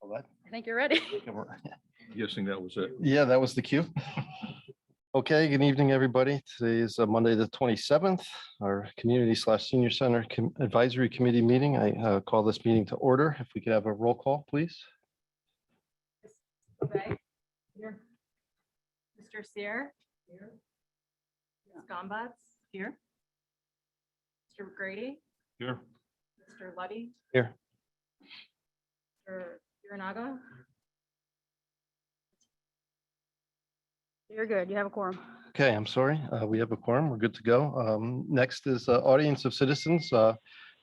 What? I think you're ready. Guessing that was it. Yeah, that was the cue. Okay, good evening, everybody. Today is Monday, the 27th, our Community/Senior Center Advisory Committee meeting. I call this meeting to order. If we could have a roll call, please. Okay. Here. Mr. Sear. Here. Ms. Gombutz. Here. Mr. Grady. Here. Mr. Luddy. Here. Mr. Uranaga. You're good. You have a quorum. Okay, I'm sorry. We have a quorum. We're good to go. Next is audience of citizens.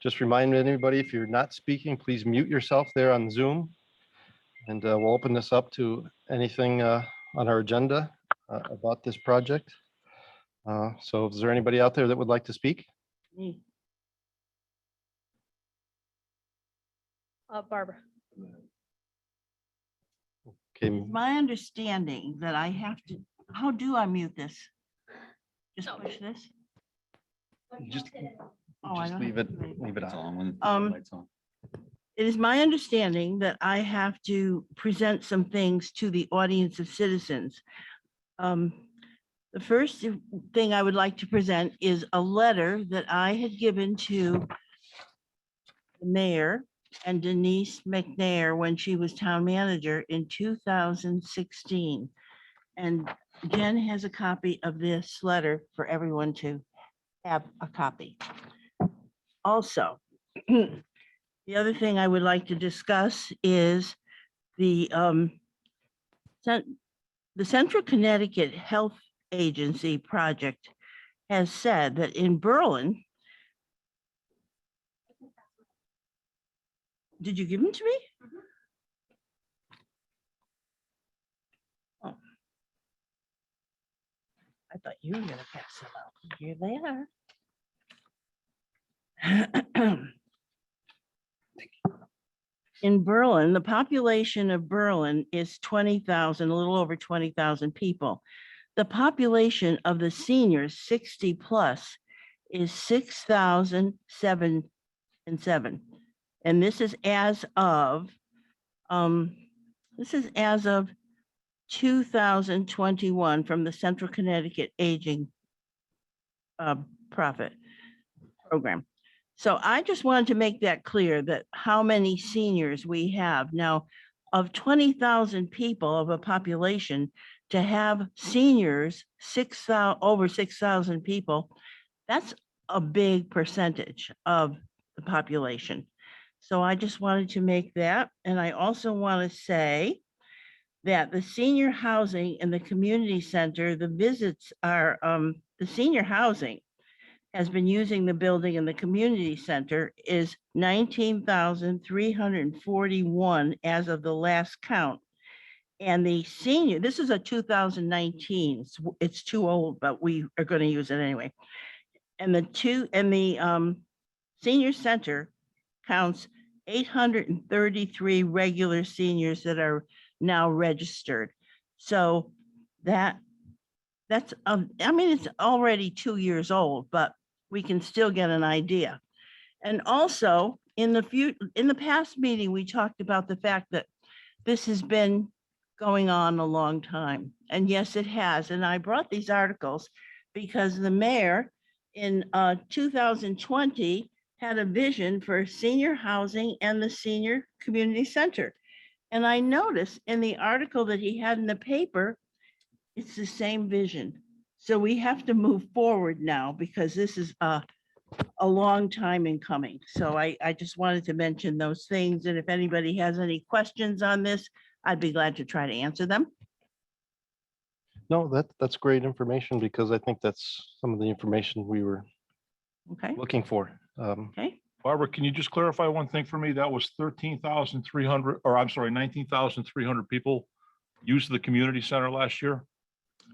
Just remind anybody, if you're not speaking, please mute yourself there on Zoom. And we'll open this up to anything on our agenda about this project. So is there anybody out there that would like to speak? Me. Barbara. Okay, My understanding that I have to, how do I mute this? Just No. push this? just Oh, I just don't leave have it, to leave it on. It is my understanding that I have to present some things to the audience of citizens. The first thing I would like to present is a letter that I had given to the mayor and Denise McNair when she was town manager in 2016. And Jen has a copy of this letter for everyone to have a copy. Also, the other thing I would like to discuss is the Central Connecticut Health Agency project has said that in Berlin. Did you give them to me? Oh. I thought you were gonna pass them out. Here they are. In Berlin, the population of Berlin is 20,000, a little over 20,000 people. The population of the seniors 60 plus is 6,007 and 7. And this is as of 2021 from the Central Connecticut Aging Profit Program. So I just wanted to make that clear that how many seniors we have now of 20,000 people of a population to have seniors, over 6,000 people. That's a big percentage of the population. So I just wanted to make that. And I also want to say that the senior housing and the community center, the visits are, the senior housing has been using the building and the community center is 19,341 as of the last count. And the senior, this is a 2019, it's too old, but we are going to use it anyway. And the senior center counts 833 regular seniors that are now registered. So that's, I mean, it's already 2 years old, but we can still get an idea. And also in the past meeting, we talked about the fact that this has been going on a long time. And yes, it has. And I brought these articles because the mayor in 2020 had a vision for senior housing and the senior community center. And I noticed in the article that he had in the paper, it's the same vision. So we have to move forward now because this is a long time in coming. So I just wanted to mention those things. And if anybody has any questions on this, I'd be glad to try to answer them. No, that's great information because I think that's some of the information we were Okay, looking for. okay. Barbara, can you just clarify one thing for me? That was 13,300, or I'm sorry, 19,300 people used the community center last year?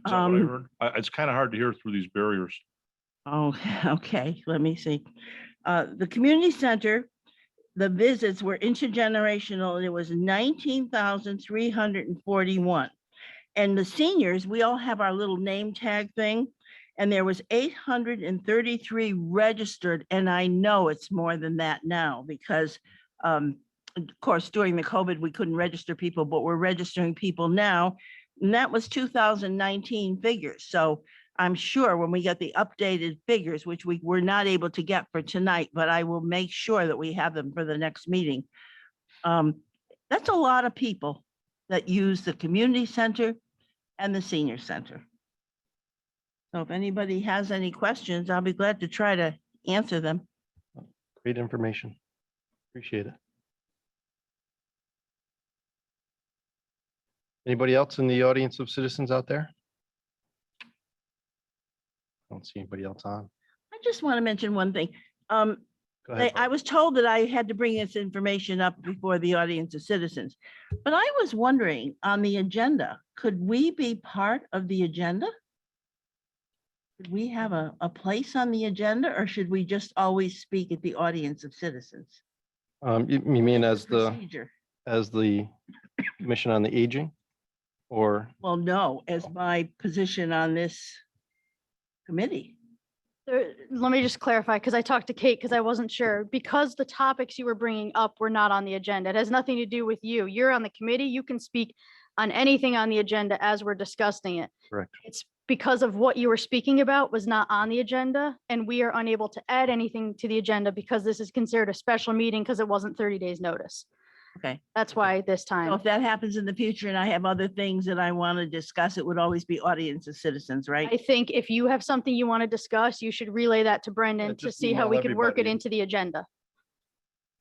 Is that what I heard? It's kind of hard to hear through these barriers. Oh, okay, let me see. The community center, the visits were intergenerational and it was 19,341. And the seniors, we all have our little name tag thing. And there was 833 registered. And I know it's more than that now because of course, during the COVID, we couldn't register people, but we're registering people now. And that was 2019 figures. So I'm sure when we get the updated figures, which we were not able to get for tonight, but I will make sure that we have them for the next meeting. That's a lot of people that use the community center and the senior center. So if anybody has any questions, I'll be glad to try to answer them. Great information. Appreciate it. Anybody else in the audience of citizens out there? I don't see anybody else on. I just want to mention one thing. Go ahead. I was told that I had to bring this information up before the audience of citizens. But I was wondering on the agenda, could we be part of the agenda? Could we have a place on the agenda, or should we just always speak at the audience of citizens? You mean as the Procedure. Commission on the Aging? Or, Well, no, as my position on this committee. Let me just clarify, because I talked to Kate, because I wasn't sure, because the topics you were bringing up were not on the agenda. It has nothing to do with you. You're on the committee. You can speak on anything on the agenda as we're discussing it. correct. It's because of what you were speaking about was not on the agenda, and we are unable to add anything to the agenda because this is considered a special meeting because it wasn't 30 days notice. Okay. That's why this So time. if that happens in the future and I have other things that I want to discuss, it would always be audience of citizens, I right? think if you have something you want to discuss, you should relay that to Brendan to just see how email we could work it everybody. into the agenda.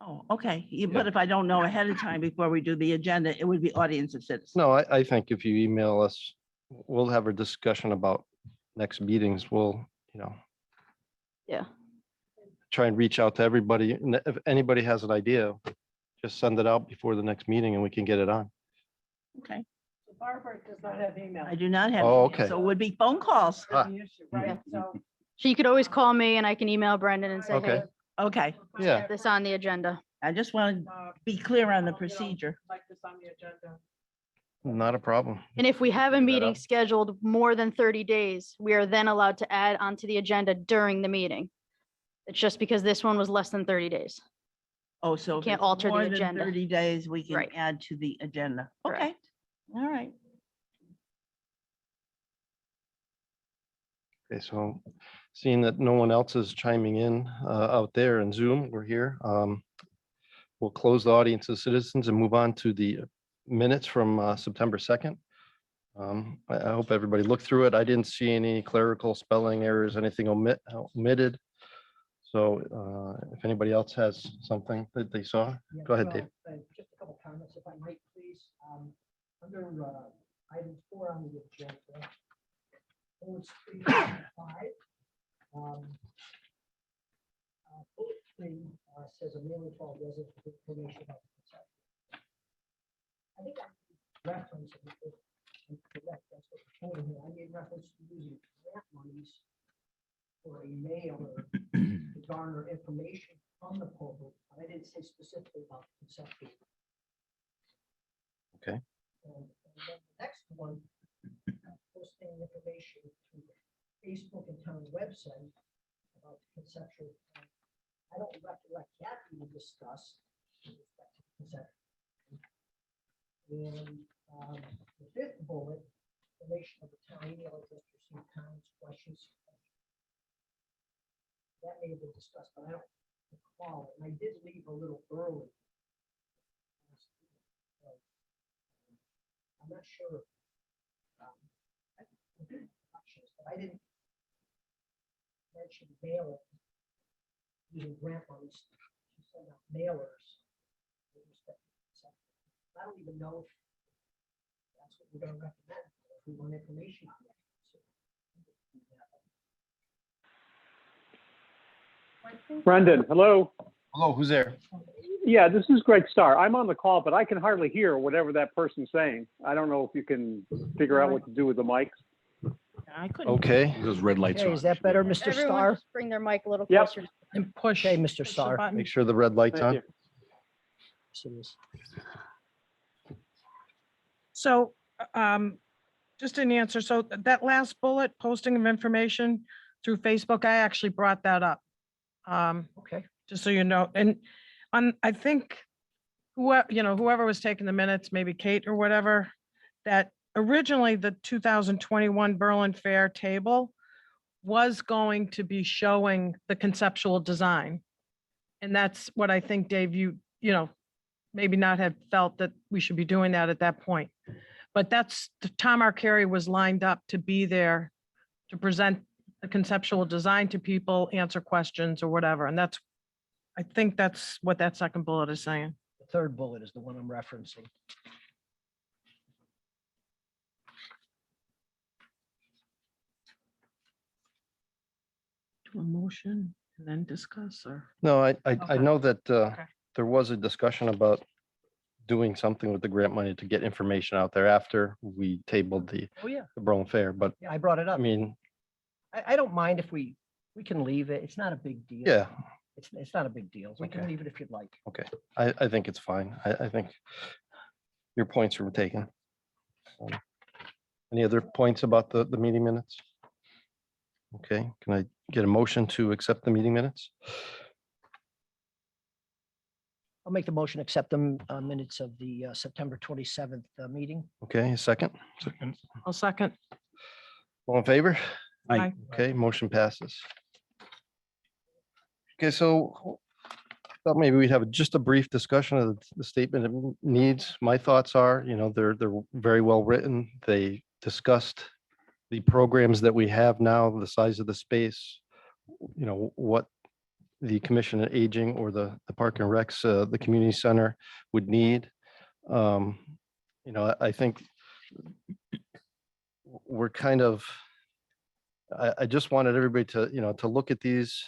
Oh, okay. But if I don't know ahead of time before we do the agenda, it would be audience of citizens. No, I think if you email us, we'll have a discussion about next meetings. We'll, Yeah. try and reach out to everybody. And if anybody has an idea, just send it out before the next meeting and we can get it on. Okay. Barbara does not have email. I do not have. Oh, email, okay. So it would be phone calls. Ah. The issue, right? So. So you could always call me and I can email Brendan and say, Okay. hey, Okay. Yeah. this on the agenda. I just want to be clear on the procedure. Like this on the agenda. Not a problem. And if we have a Figure that meeting out. scheduled more than 30 days, we are then allowed to add onto the agenda during the meeting. It's just because this one was less than 30 days. Oh, so if can't it's alter the more than agenda. 30 days, we can Right. add to the agenda. Correct. Okay. All right. Okay, so seeing that no one else is chiming in out there in Zoom, we're here. We'll close the audience of citizens and move on to the minutes from September 2nd. I hope everybody looked through it. I didn't see any clerical spelling errors, anything omitted. So if anybody else has something that they saw, Yeah, go ahead, well, Dave. Just a couple comments, if I might, please. Under item 4 on the agenda, bullet 3.5, bullet 3 says a mailing to all residents with information about the conception. I think I reference, if I'm correct, that's what we're quoting here. I made reference to using grant monies for a mailer to garner information from the public, but I didn't say specifically about the conception. Okay. And then the next one, posting information to the Facebook and town website about the conceptual. I don't recollect that being discussed with respect to the conception. And the 5th bullet, information of the town email address to receive comments, questions. That may have been discussed, but I don't recall it. And I did leave a little early. I'm not sure. But I didn't mention mailing, using grant monies to send out mailers. with respect to conception. I don't even know if that's what we're gonna recommend, if we want information on that. Brendan, hello. Hello, who's there? Yeah, this is Greg Starr. I'm on the call, but I can hardly hear whatever that person's saying. I don't know if you can figure out what to do with the mics. I couldn't. Okay, Those red lights Okay, on. is that better, Mr. Everyone Starr? just bring their mic a little Yep. closer. And push. Okay, Mr. push the Starr. button. make sure the red light's Thank on. you. Yes, it is. So, just an answer. So that last bullet, posting of information through Facebook, I actually brought that up. Okay. Just so you know, and I think, whoever was taking the minutes, maybe Kate or whatever, that originally the 2021 Berlin Fair table was going to be showing the conceptual design. And that's what I think, Dave, maybe not have felt that we should be doing that at that point. But Tom Arcari was lined up to be there to present the conceptual design to people, answer questions or whatever. And I think that's what that second bullet is saying. The third bullet is the one I'm referencing. Do a motion and then discuss or? No, I Okay. know that Okay. there was a discussion about doing something with the grant money to get information out there after we tabled the Oh, yeah. Berlin Fair, but Yeah, I brought it I up. mean, I don't mind if we can leave it. It's not a big deal. yeah, It's not a big deal. We can Okay. leave it if you'd like. I think it's fine. I think your points were taken. Any other points about the meeting minutes? Okay, can I get a motion to accept the meeting minutes? I'll make the motion, accept the minutes of the September 27th meeting. Okay, a second. Second. I'll second. All in favor? Aye. Okay, motion passes. Okay, so thought maybe we'd have just a brief discussion of the statement of needs. My thoughts are, they're very well written. They discussed the programs that we have now, the size of the space, what the Commission on Aging or the Park and Recs, the community center would need. I think we're kind of, I just wanted everybody to, to look at these,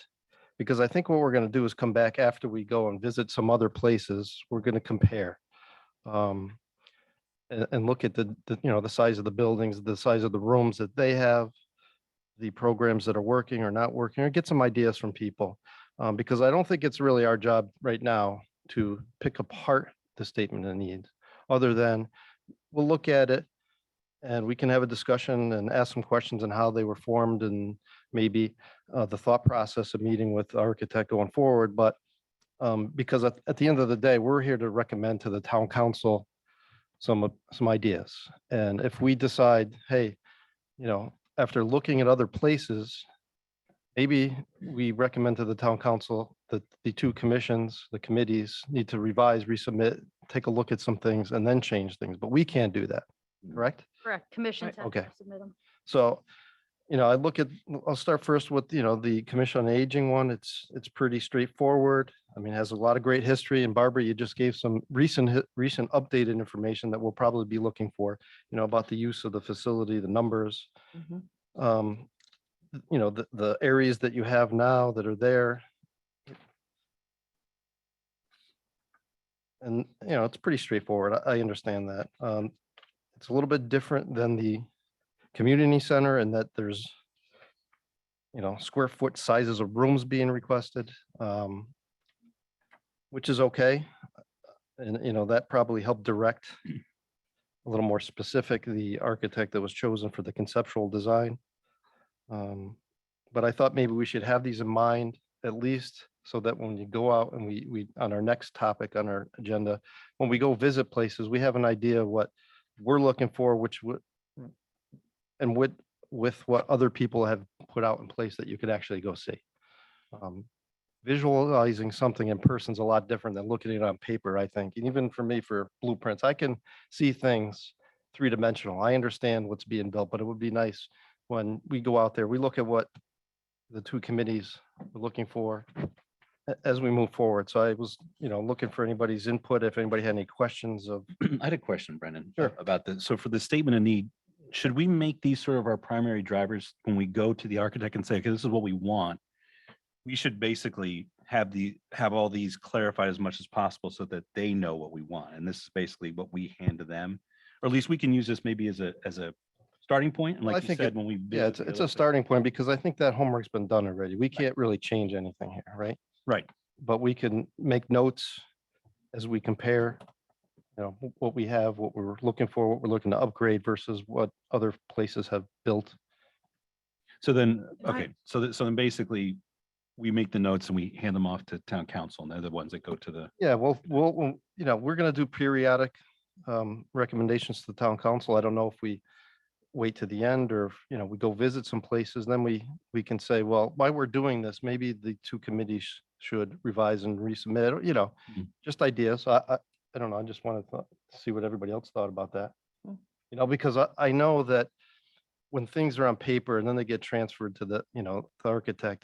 because I think what we're going to do is come back after we go and visit some other places. We're going to compare and look at the size of the buildings, the size of the rooms that they have, the programs that are working or not working, or get some ideas from people. Because I don't think it's really our job right now to pick apart the statement of needs, other than we'll look at it and we can have a discussion and ask some questions on how they were formed and maybe the thought process of meeting with the architect going forward. But because at the end of the day, we're here to recommend to the town council some ideas. And if we decide, hey, after looking at other places, maybe we recommend to the town council that the two commissions, the committees need to revise, resubmit, take a look at some things and then change things, but we can't do that, correct? Correct. Commissions have to Okay. submit them. So, I'll start first with, the Commission on Aging one. It's pretty straightforward. I mean, it has a lot of great history. And Barbara, you just gave some recent updated information that we'll probably be looking for, about the use of the facility, the numbers. The areas that you have now that are there. And, it's pretty straightforward. I understand that. It's a little bit different than the community center in that there's, square foot sizes of rooms being requested, which is okay. And, that probably helped direct a little more specific, the architect that was chosen for the conceptual design. But I thought maybe we should have these in mind at least so that when you go out and we on our next topic on our agenda, when we go visit places, we have an idea of what we're looking for, and with what other people have put out in place that you could actually go see. Visualizing something in person is a lot different than looking at it on paper, I think. And even for me, for blueprints, I can see things three-dimensional. I understand what's being built, but it would be nice when we go out there, we look at what the two committees are looking for as we move forward. So I was, looking for anybody's input, if anybody had any questions of. I had a question, Brendan, Sure. about this. So for the statement of need, should we make these sort of our primary drivers when we go to the architect and say, okay, this is what we want? We should basically have all these clarified as much as possible so that they know what we want. And this is basically what we hand to them, or at least we can use this maybe as a starting point. And Well, I like you think said, when we. Yeah, visit the it's other a starting point because I think that homework's been done already. We can't really change anything here, right? Right. But we can make notes as we compare, what we have, what we're looking for, what we're looking to upgrade versus what other places have built. So then, I- okay, so then basically, we make the notes and we hand them off to town council and they're the ones that go to the, Yeah, we're gonna do periodic recommendations to the town council. I don't know if we wait to the end or, if, we go visit some places, then we can say, well, while we're doing this, maybe the two committees should revise and resubmit, or, Mhm. just ideas. I don't know. I just wanted to see what everybody else thought about that. Mm. Because I know that when things are on paper and then they get transferred to the architect,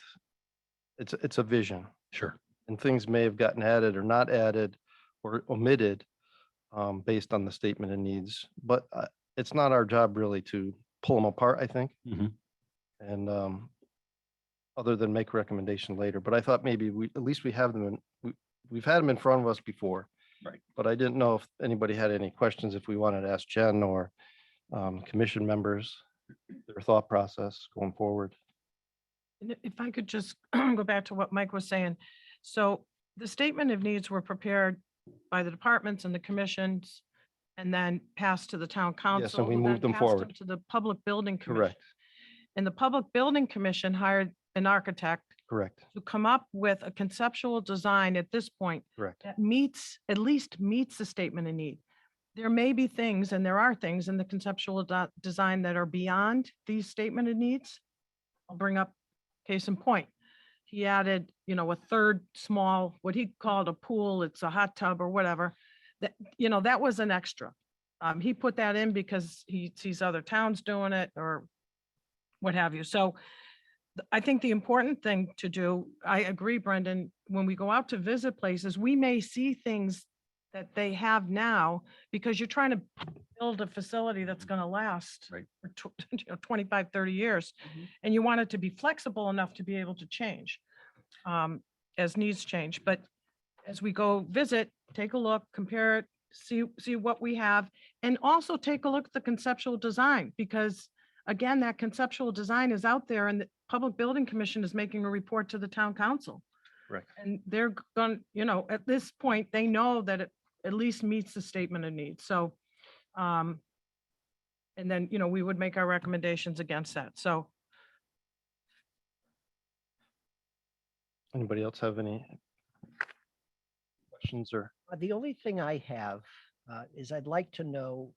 it's a vision. sure. And things may have gotten added or not added or omitted based on the statement of needs. But it's not our job really to pull them apart, I think. Mhm. And other than make a recommendation later. But I thought maybe at least we have them we've had them in front of us before. Right. But I didn't know if anybody had any questions, if we wanted to ask Jen or commission members, their thought process going forward. And if I could just go back to what Mike was saying. So the statement of needs were prepared by the departments and the commissions and then passed to the town council. we who moved then them passed forward. To the Public Building Commission. Correct, And the Public Building Commission hired an architect correct, to come up with a conceptual design at this point correct. that at least meets the statement of need. There may be things, and there are things in the conceptual design that are beyond these statement of needs. I'll bring up case in point. He added, a third small, what he called a pool, it's a hot tub or whatever. That was an extra. He put that in because he sees other towns doing it or what have you. So I think the important thing to do, I agree, Brendan, when we go out to visit places, we may see things that they have now because you're trying to build a facility that's going to last Right. for 25, 30 years. Mhm. And you want it to be flexible enough to be able to change as needs change. But as we go visit, take a look, compare it, see what we have, and also take a look at the conceptual design, because again, that conceptual design is out there and the Public Building Commission is making a report to the town council. Correct. And they're going, at this point, they know that it at least meets the statement of needs. So, and then, we would make our recommendations against that. So Anybody else have any questions or? The only thing I have is I'd like to know,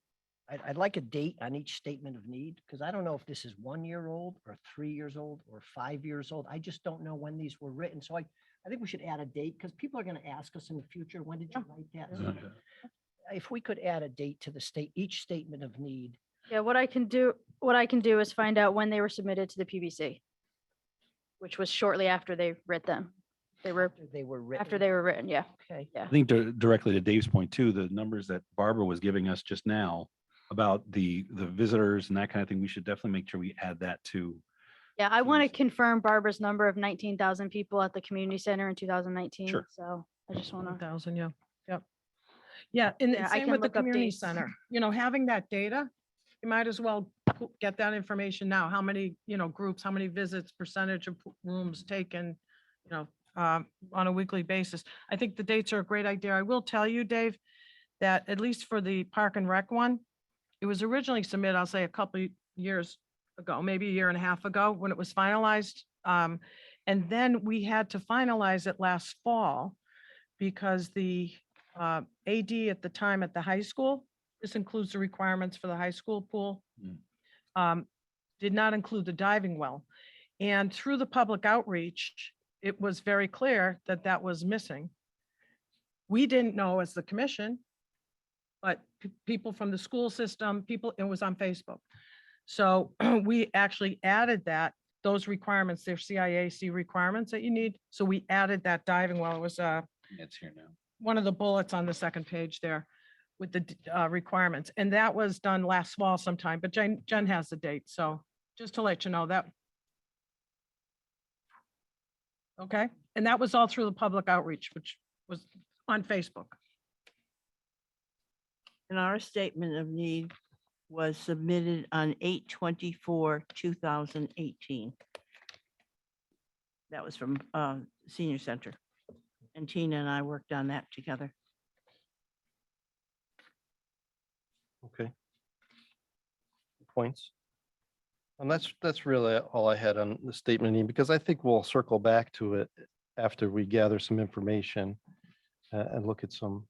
I'd like a date on each statement of need, because I don't know if this is 1 year old or 3 years old or 5 years old. I just don't know when these were written. So I think we should add a date, because people are going to ask us in the future, when did you write that? So if we could add a date to each statement of need. Yeah, what I can do is find out when they were submitted to the PBC, which was shortly after they writ them. They were After they were written. after they were written, yeah. Okay. Yeah. I think directly to Dave's point too, the numbers that Barbara was giving us just now about the visitors and that kind of thing, we should definitely make sure we add that to. Yeah, I want to Jeez. confirm Barbara's number of 19,000 people at the community center in 2019. Sure. So I just want to, 1,000, yeah, yep. Yeah, and Yeah, I same can with the look up community dates. center, having that data, you might as well get that information now. How many, groups, how many visits, percentage of rooms taken, on a weekly basis. I think the dates are a great idea. I will tell you, Dave, that at least for the Park and Rec one, it was originally submitted, I'll say a couple years ago, maybe a year and a half ago when it was finalized. And then we had to finalize it last fall because the AD at the time at the high school, this includes the requirements for the high school pool, did not include the diving well. And through the public outreach, it was very clear that that was missing. We didn't know as the commission, but people from the school system, it was on Facebook. So we actually added those requirements, their CIAC requirements that you need. So we added that diving well. It was It's here now. one of the bullets on the second page there with the requirements. And that was done last fall sometime, but Jen has the date. So just to let you know that. Okay, and that was all through the public outreach, which was on Facebook. And our statement of need was submitted on 8/24/2018. That was from Senior Center. And Tina and I worked on that together. Okay. Points. And that's really all I had on the statement, Ian, because I think we'll circle back to it after we gather some information and look at some,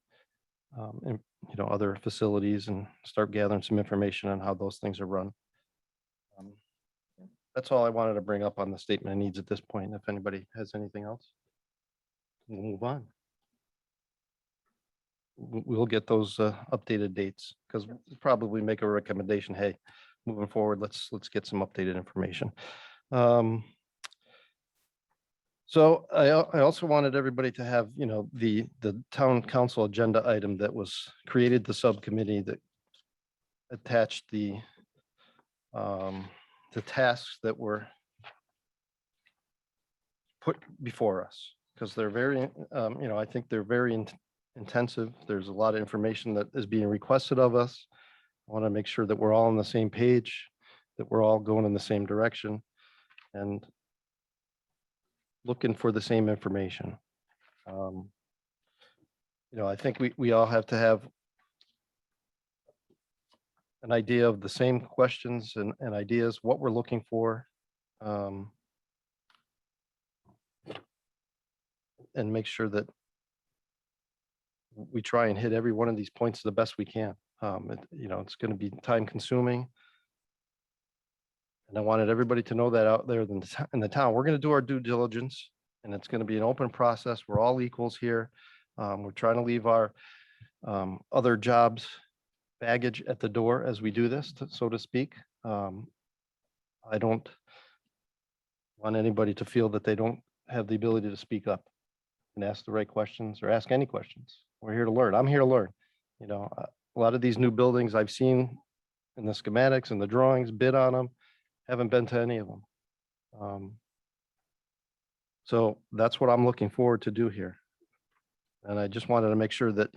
other facilities and start gathering some information on how those things are run. Um, That's all I wanted to bring up on the statement of needs at this point. If anybody has anything else, we'll move on. We'll get those updated dates because we'll probably make a recommendation. Hey, moving forward, let's get some updated information. So I also wanted everybody to have, the town council agenda item that was created, the subcommittee that attached the tasks that were put before us, because they're very, I think they're very intensive. There's a lot of information that is being requested of us. I want to make sure that we're all on the same page, that we're all going in the same direction and looking for the same information. I think we all have to have an idea of the same questions and ideas, what we're looking for. And make sure that we try and hit every one of these points the best we can. It's going to be time consuming. And I wanted everybody to know that out there in the town, we're going to do our due diligence, and it's going to be an open process. We're all equals here. We're trying to leave our other jobs baggage at the door as we do this, so to speak. I don't want anybody to feel that they don't have the ability to speak up and ask the right questions or ask any questions. We're here to learn. I'm here to learn. A lot of these new buildings I've seen in the schematics and the drawings, bid on them, haven't been to any of them. So that's what I'm looking forward to do here. And I just wanted to make sure that,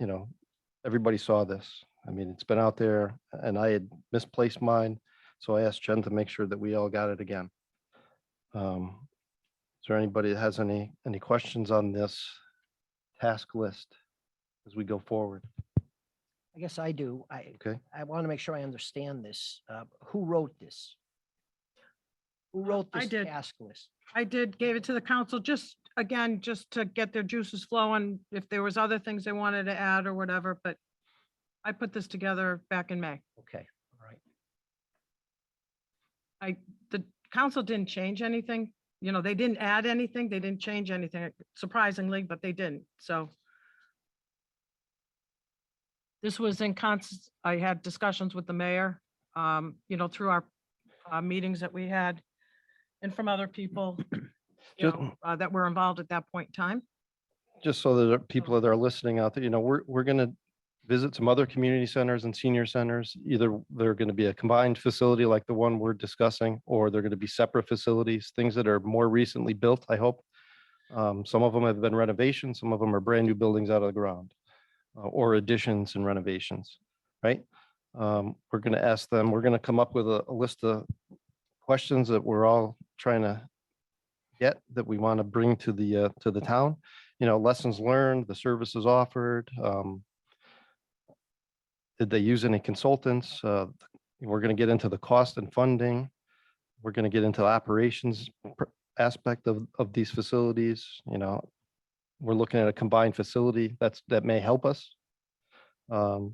everybody saw this. I mean, it's been out there and I had misplaced mine. So I asked Jen to make sure that we all got it again. Is there anybody that has any questions on this task list as we go forward? I guess I do. Okay. I want to make sure I understand this. Who wrote this? Who wrote I this did. task list? I gave it to the council, just to get their juices flowing, if there was other things they wanted to add or whatever, but I put this together back in May. Okay, all right. The council didn't change anything. They didn't add anything. They didn't change anything, surprisingly, but they didn't. So this was I had discussions with the mayor, through our meetings that we had and from other people, that were involved at that point in time. Just so that the people that are listening out there, we're going to visit some other community centers and senior centers. Either they're going to be a combined facility like the one we're discussing, or they're going to be separate facilities, things that are more recently built, I hope. Some of them have been renovations, some of them are brand new buildings out of the ground, or additions and renovations, right? We're going to ask them, we're going to come up with a list of questions that we're all trying to get, that we want to bring to the town. Lessons learned, the services offered. Did they use any consultants? We're going to get into the cost and funding. We're going to get into the operations aspect of these facilities. We're looking at a combined facility that may help us. How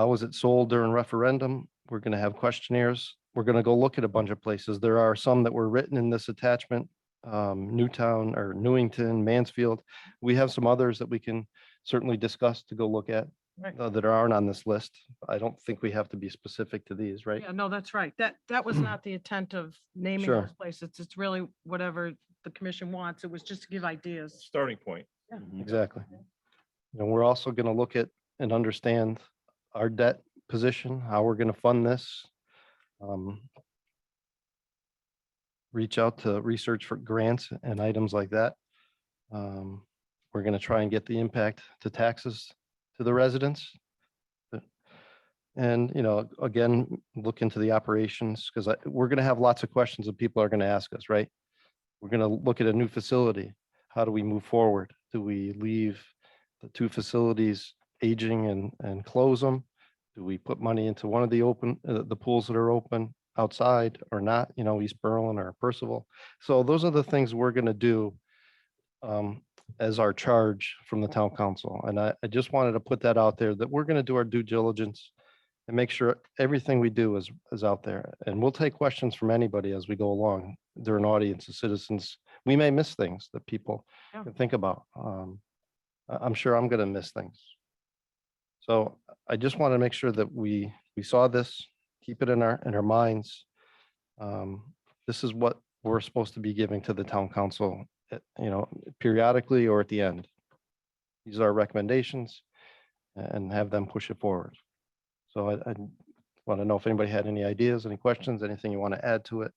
was it sold during referendum? We're going to have questionnaires. We're going to go look at a bunch of places. There are some that were written in this attachment, Newtown or Newington, Mansfield. We have some others that we can certainly discuss to go look at. Right. That aren't on this list. I don't think we have to be specific to these, right? Yeah, no, that's right. That was not the intent of naming Sure. those places. It's really whatever the commission wants. It was just to give ideas. Starting point. Exactly. We're also going to look at and understand our debt position, how we're going to fund this. Reach out to research for grants and items like that. We're going to try and get the impact to taxes to the residents. And, again, look into the operations, because we're going to have lots of questions that people are going to ask us, right? We're going to look at a new facility. How do we move forward? Do we leave the two facilities aging and close them? Do we put money into one of the the pools that are open? outside or not, East Berlin or Percival. So those are the things we're going to do as our charge from the town council. And I just wanted to put that out there, that we're going to do our due diligence and make sure everything we do is out there. And we'll take questions from anybody as we go along. They're an audience of citizens. We may miss things that people Yeah. can think about. I'm sure I'm going to miss things. So I just want to make sure that we saw this, keep it in our minds. This is what we're supposed to be giving to the town council, periodically or at the end. These are our recommendations, and have them push it forward. So I want to know if anybody had any ideas, any questions, anything you want to add to it.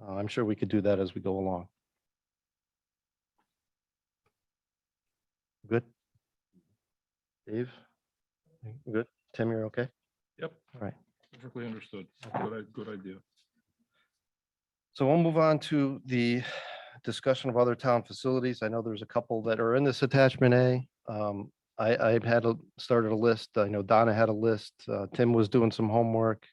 I'm sure we could do that as we go along. Good? Dave? Good? Tim, you're okay? Yep. All right. Perfectly understood. Good idea. So we'll move on to the discussion of other town facilities. I know there's a couple that are in this attachment A. I've started a list. I know Donna had a list. Tim was doing some homework.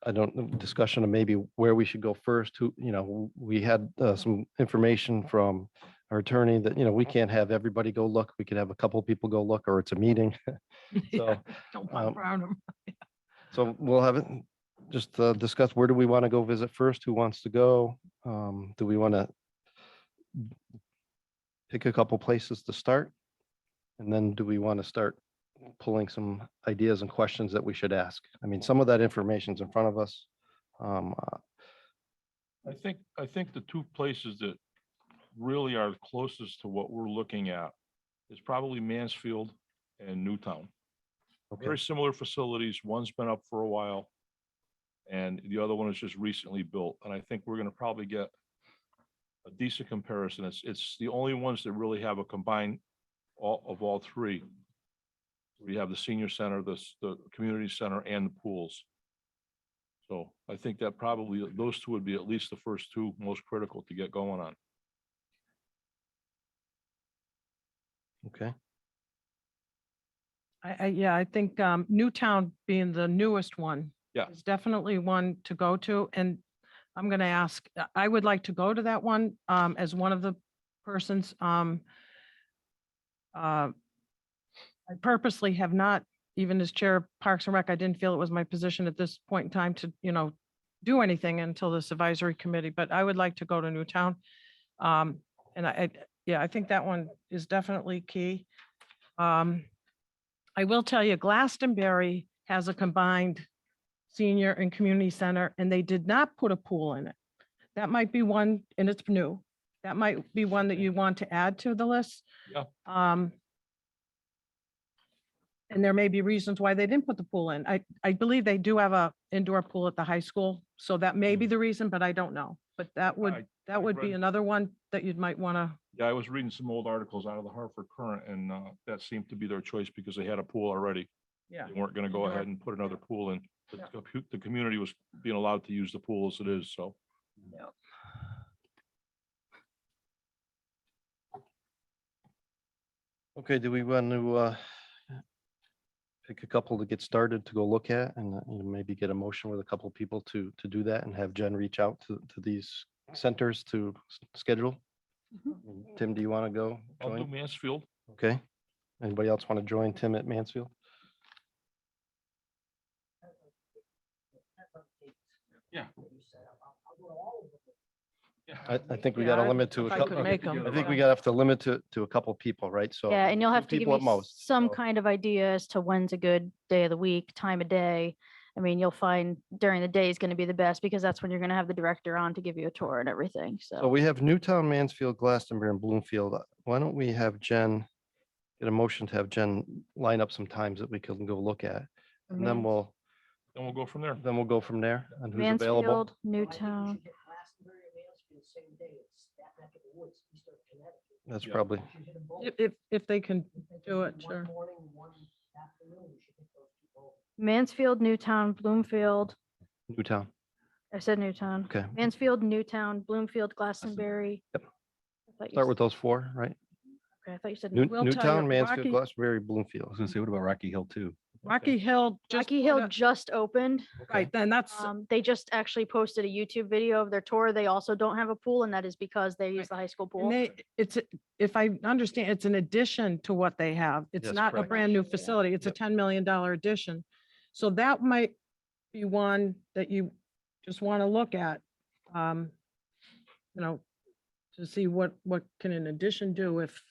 I don't know, discussion of maybe where we should go first. We had some information from our attorney that, we can't have everybody go look. We could have a couple of people go look, or it's a meeting. So, Don't pop around 'em. So we'll have it, just discuss, where do we want to go visit first? Who wants to go? Do we want to pick a couple places to start? And then do we want to start pulling some ideas and questions that we should ask? I mean, some of that information's in front of us. I think the two places that really are closest to what we're looking at is probably Mansfield and Newtown. Okay. Very similar facilities. One's been up for a while, and the other one is just recently built. And I think we're going to probably get a decent comparison. It's the only ones that really have a combined all three. We have the senior center, the community center, and the pools. So I think that probably those two would be at least the first two most critical to get going on. Okay. I think Newtown being the newest one. Yeah. Is definitely one to go to, and I'm gonna ask, I would like to go to that one as one of the persons. I purposely have not, even as Chair of Parks and Rec, I didn't feel it was my position at this point in time to, do anything until this advisory committee, but I would like to go to Newtown. And I think that one is definitely key. I will tell you, Glastonbury has a combined senior and community center, and they did not put a pool in it. That might be one, and it's new. That might be one that you want to add to the list. Yeah. And there may be reasons why they didn't put the pool in. I believe they do have a indoor pool at the high school, so that may be the reason, but I don't know. But that would I be read- another one that you might want to. Yeah, I was reading some old articles out of the Hartford Current, and that seemed to be their choice because they had a pool already. Yeah. They weren't going to go ahead and put another pool in. Yeah. The community was being allowed to use the pool as it is, so. Okay, do we want to pick a couple to get started to go look at, and maybe get a motion with a couple of people to do that, and have Jen reach out to these centers to schedule? Tim, do you want to go I'll do join? Mansfield. Okay. Anybody else want to join Tim at Mansfield? Yeah. I think we Yeah, got to limit to a if I couple. could make 'em, I think we yeah. got to have to limit to a couple people, right? So. Yeah, and you'll have two to give people at me most, some so. kind of idea as to when's a good day of the week, time of day. I mean, you'll find during the day is going to be the best because that's when you're going to have the director on to give you a tour and everything. So So we have Newtown, Mansfield, Glastonbury, and Bloomfield. Why don't we have Jen, get a motion to have Jen line up some times that we can go look at? And then Then we'll go from there. go from there on who's available. Mansfield, Newtown. That's Yeah. probably, If they can do it, sure. Mansfield, Newtown, Bloomfield. Newtown. I said Newtown. Okay. Mansfield, Newtown, Bloomfield, Glastonbury. Yep. I thought you Start said- with those four, right? Okay, I thought you said We'll tell you, Newtown, Mansfield, Rocky- Glastonbury, I Bloomfield. was gonna say, what about Rocky Hill too? Rocky Hill. just Rocky put Hill a- just opened. Right, then that's, They just actually posted a YouTube video of their tour. They also don't have a pool, and that is because they use Right. the high school and pool. it's, if I understand, it's an addition to what they have. It's Yes, not a correct. brand new Yeah. facility. It's a Yep. $10 million addition. So that might be one that you just want to look at. You know, to see what can an addition do if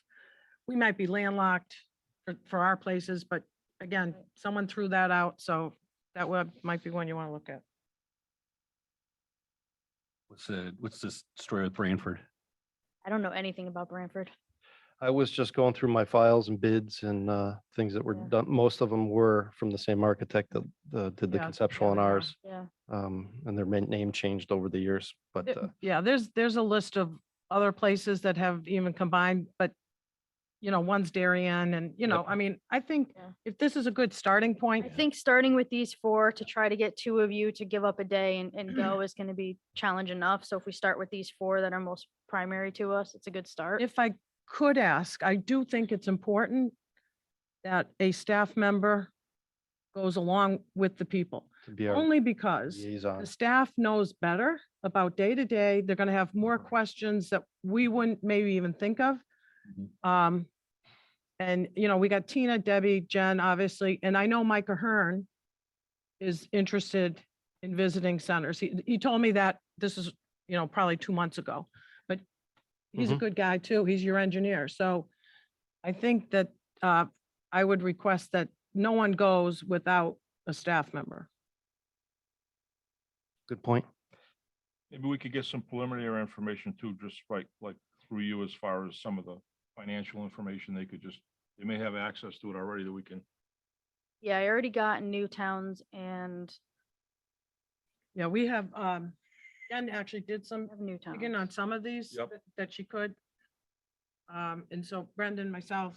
we might be landlocked for our places, but again, someone threw that out, so that might be one you want to look at. What's this story with Branford? I don't know anything about Branford. I was just going through my files and bids and things that were Yeah. done. Most of them were from the same architect that did the Yeah, conceptual yeah, on they are. ours. Yeah. And their name changed over the years, but Yeah, there's a list of other places that have even combined, but one's Darien and, Yep. I mean, I think Yeah. if this is a good starting point. I think starting with these four to try to get two of you to give up a day and go is going to be challenge enough. So if we start with these four that are most primary to us, it's a good start. If I could ask, I do think it's important that a staff member goes along with the people, to be our only because liaison. the staff knows better about day to day. They're gonna have more questions that we wouldn't maybe even think of. And, we got Tina, Debbie, Jen, obviously, and I know Micah Hearn is interested in visiting centers. He told me that this is, probably 2 months ago, but he's a Mhm. good guy too. He's your engineer. So I think that I would request that no one goes without a staff member. Good point. Maybe we could get some preliminary information too, just like through you as far as some of the financial information they may have access to it already that we can. Yeah, I already got Newtowns and Yeah, we have, Jen actually did some I have Newtowns. digging on some of these Yep. that she could. And so Brendan, myself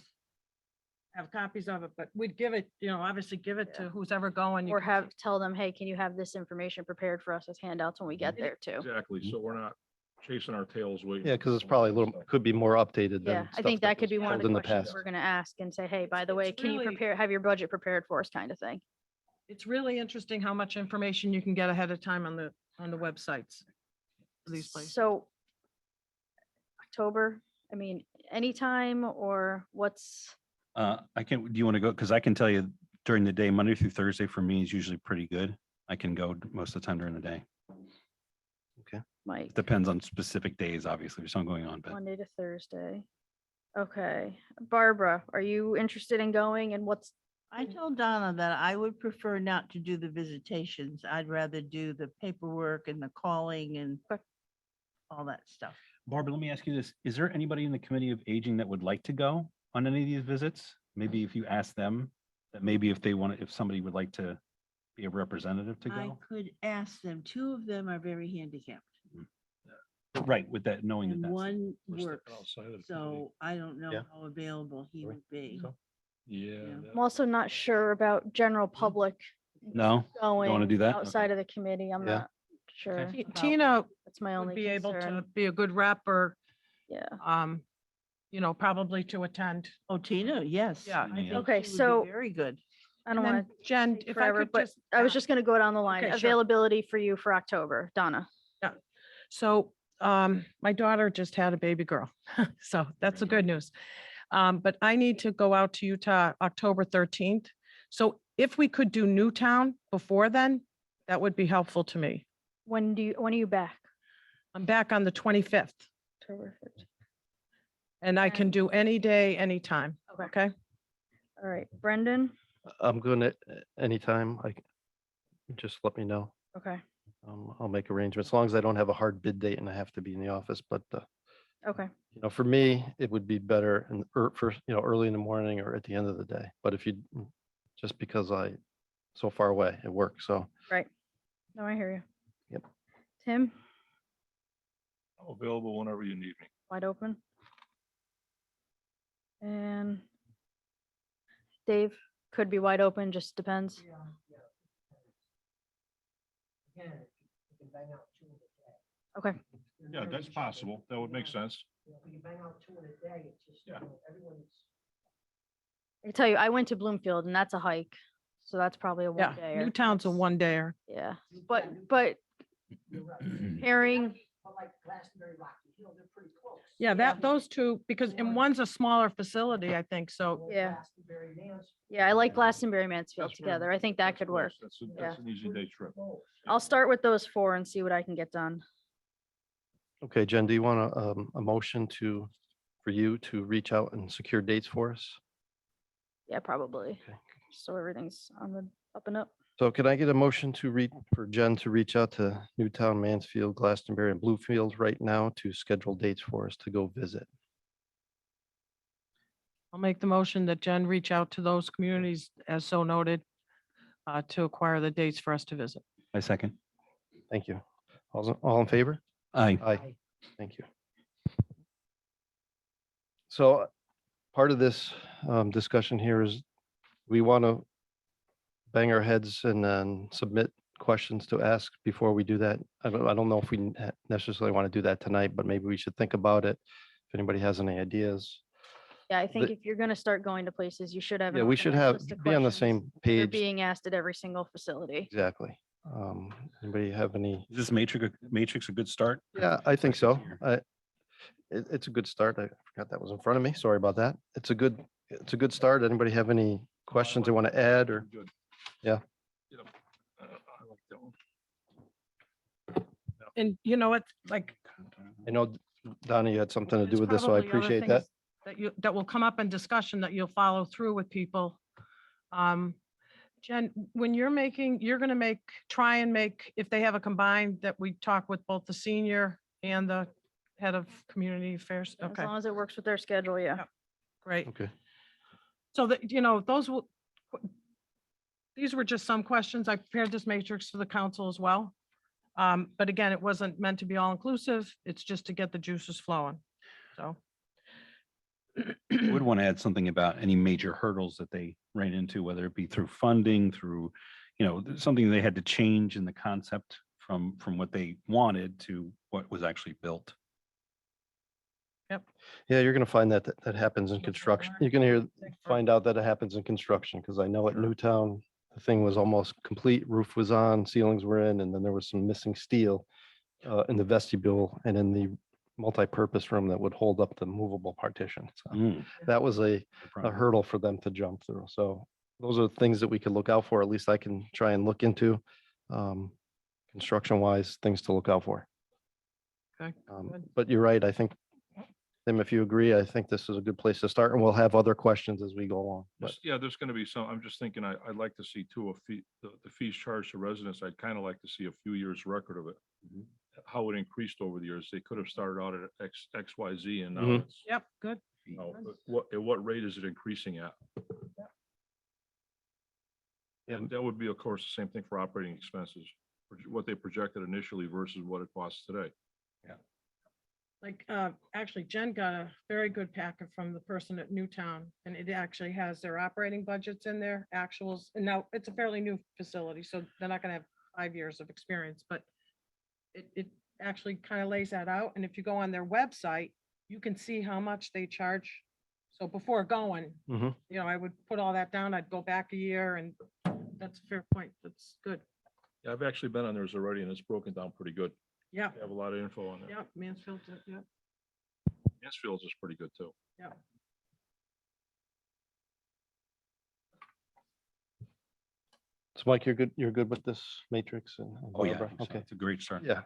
have copies of it, but we'd give it, obviously give it to who's ever going. You Or can see- tell them, hey, can you have this information prepared for us as handouts when we get there too? Exactly, so we're not chasing our tails waiting. Yeah, because it's probably a little, could be more updated than. Yeah, I stuff think that could was be one of pulled the in questions past. we're gonna ask and say, hey, by the way, it's can you really- have your budget prepared for us kind of thing? It's really interesting how much information you can get ahead of time on the websites. for These places. So October, I mean, anytime or what's, Do you want to go? Because I can tell you during the day, Monday through Thursday for me is usually pretty good. I can go most of the time during the day. Mike, It depends on specific days, obviously, there's something going on, but Monday to Thursday? Okay, Barbara, are you interested in going and what's, I told Donna that I would prefer not to do the visitations. I'd rather do the paperwork and the calling and Okay. all that stuff. Barbara, let me ask you this. Is there anybody in the Committee of Aging that would like to go on any of these visits? Maybe if you ask them, that maybe if somebody would like to be a representative to I go? could ask them. Two of them are very handicapped Right, with that, knowing that and that's. one We're stepping works. outside of the committee. So I don't know Yeah. how available he Are we? would be. So- Yeah. Yeah. that- I'm also not sure about general public No? going do that? outside of the committee. I'm Yeah. not sure. T- about- Tina That's my would only be able to concern. be a good rep or, Yeah. probably to attend. Oh, Tina, yes. Yeah, I yeah. think Okay, she would be so- Very good. I don't And want then to Jen, take if I forever, could but just. I was ask- just going to go down the line. Okay, sure. Availability for you for October, Donna. So, my daughter just had a baby girl, so that's the good news. But I need to go out to Utah October 13th. So if we could do Newtown before then, that would be helpful to me. When are you back? I'm back on the 25th October 13th. and I can And- do any day, anytime. Okay. Okay? All right, Brendan. I'm gonna, anytime, just let me know. Okay. I'll make arrangements, as long as I don't have a hard bid date and I have to be in the office, but Okay. for me, it would be better in first, early in the morning or at the end of the day. But if you, just because so far away, it works. So Right. No, I hear you. Yep. Tim, I'm available whenever you need me. wide open. And Dave could be wide open, just depends. Yeah, yeah. Again, you can bang out two of the day. Okay. It's Yeah, that's possible. That would make sense. You know, if we can bang out 2 in a day, it's just, Yeah. everyone's. I tell you, I went to Bloomfield and that's a hike. So that's probably a Yeah, one day. Newtown's a one dayer. Yeah, Yeah, but You're right. pairing, But like Glastonbury, Rocky Hill, they're pretty close. Yeah, that, those two, because, and one's a smaller facility, I think, so, Or Yeah. Glastonbury, Mansfield. yeah, I like Glastonbury, Mansfield That's very- together. I think that that's could close. work. That's an easy day trip. Close. I'll start with those 4 and see what I can get done. Okay, Jen, do you want a motion for you to reach out and secure dates for us? Yeah, probably. Okay. So everything's on the up and up. So can I get a motion for Jen to reach out to Newtown, Mansfield, Glastonbury, and Bluefield right now to schedule dates for us to go visit? I'll make the motion that Jen reach out to those communities as so noted to acquire the dates for us to visit. I second. Thank you. All in favor? Aye. Aye. Thank you. So part of this discussion here is we want to bang our heads and then submit questions to ask before we do that. I don't know if we necessarily want to do that tonight, but maybe we should think about it. If anybody has any ideas. Yeah, I think if you're gonna start going to places, you should have. Yeah, an we should organized have, list of be on the questions same that are page. being asked at every single facility. Exactly. Anybody have any? Is this matrix a good start? Yeah, I think so. Here. It's a good start. I forgot that was in front of me. Sorry about that. It's a good start. Anybody have any questions they want to add or? Good. Yeah. You know, I like that one. And you know what, like. I know Donnie, you had something to do there's with this, so I probably other appreciate that. things that will come up in discussion that you'll follow through with people. Jen, when you're gonna try and make, if they have a combined, that we talk with both the senior and the head of community affairs. As Okay, long as it works with their schedule, yeah. Yep. Great. Okay. So that, these were just some questions. I prepared this matrix for the council as well. But again, it wasn't meant to be all inclusive. It's just to get the juices flowing. So. Would want to add something about any major hurdles that they ran into, whether it be through funding, through, something they had to change in the concept from what they wanted to what was actually built. Yeah, you're gonna find that happens in construction. You're gonna find out that it happens in construction, because I know at Sure. Newtown, the thing was almost complete, roof was on, ceilings were in, and then there was some missing steel in the vestibule and in the multi-purpose room that would hold up the movable partition. So Mm, that was a no problem. hurdle for them to jump through. So those are things that we could look out for. At least I can try and look into construction wise, things to look out for. Okay, good. But you're right. I think, Tim, if you agree, I think this is a good place to start, and we'll have other questions as we go along. But Yeah, there's gonna be some, I'm just thinking, I'd like to see too, the fees charged to residents, I'd kind of like to see a few years record of it. Mhm. How it increased over the years. They could have started out at X, Y, Z, and now Mhm. it's, Yep, good. at what rate is it increasing at? Yeah. And that would be, of course, the same thing for operating expenses, what they projected initially versus what it costs today. Like, actually Jen got a very good packet from the person at Newtown, and it actually has their operating budgets in there, actuals. And now it's a fairly new facility, so they're not gonna have 5 years of experience, but it actually kind of lays that out. And if you go on their website, you can see how much they charge. So before going, Mhm. I would put all that down. I'd go back a year, and that's a fair point. That's good. Yeah, I've actually been on theirs already, and it's broken down pretty good. Yeah, They have a lot of info on there. yeah, Mansfield, yeah, Mansfield's is pretty good too. yeah. So Mike, you're good with this matrix and Oh, yeah. I Barbara? think so. Okay, It's a great start. yeah.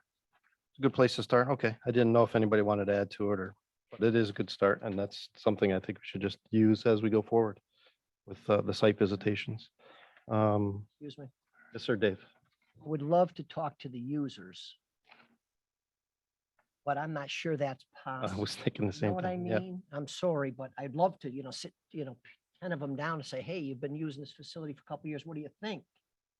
It's a good place to start. Okay, I didn't know if anybody wanted to add to it but it is a good start, and that's something I think we should just use as we go forward with the site visitations. Excuse me. Yes, sir, Dave. Would love to talk to the users. But I'm not sure that's I possible. was thinking the You know same what I thing. Yeah. mean? I'm sorry, but I'd love to, sit, 10 of them down and say, hey, you've been using this facility for a couple of years. What do you think?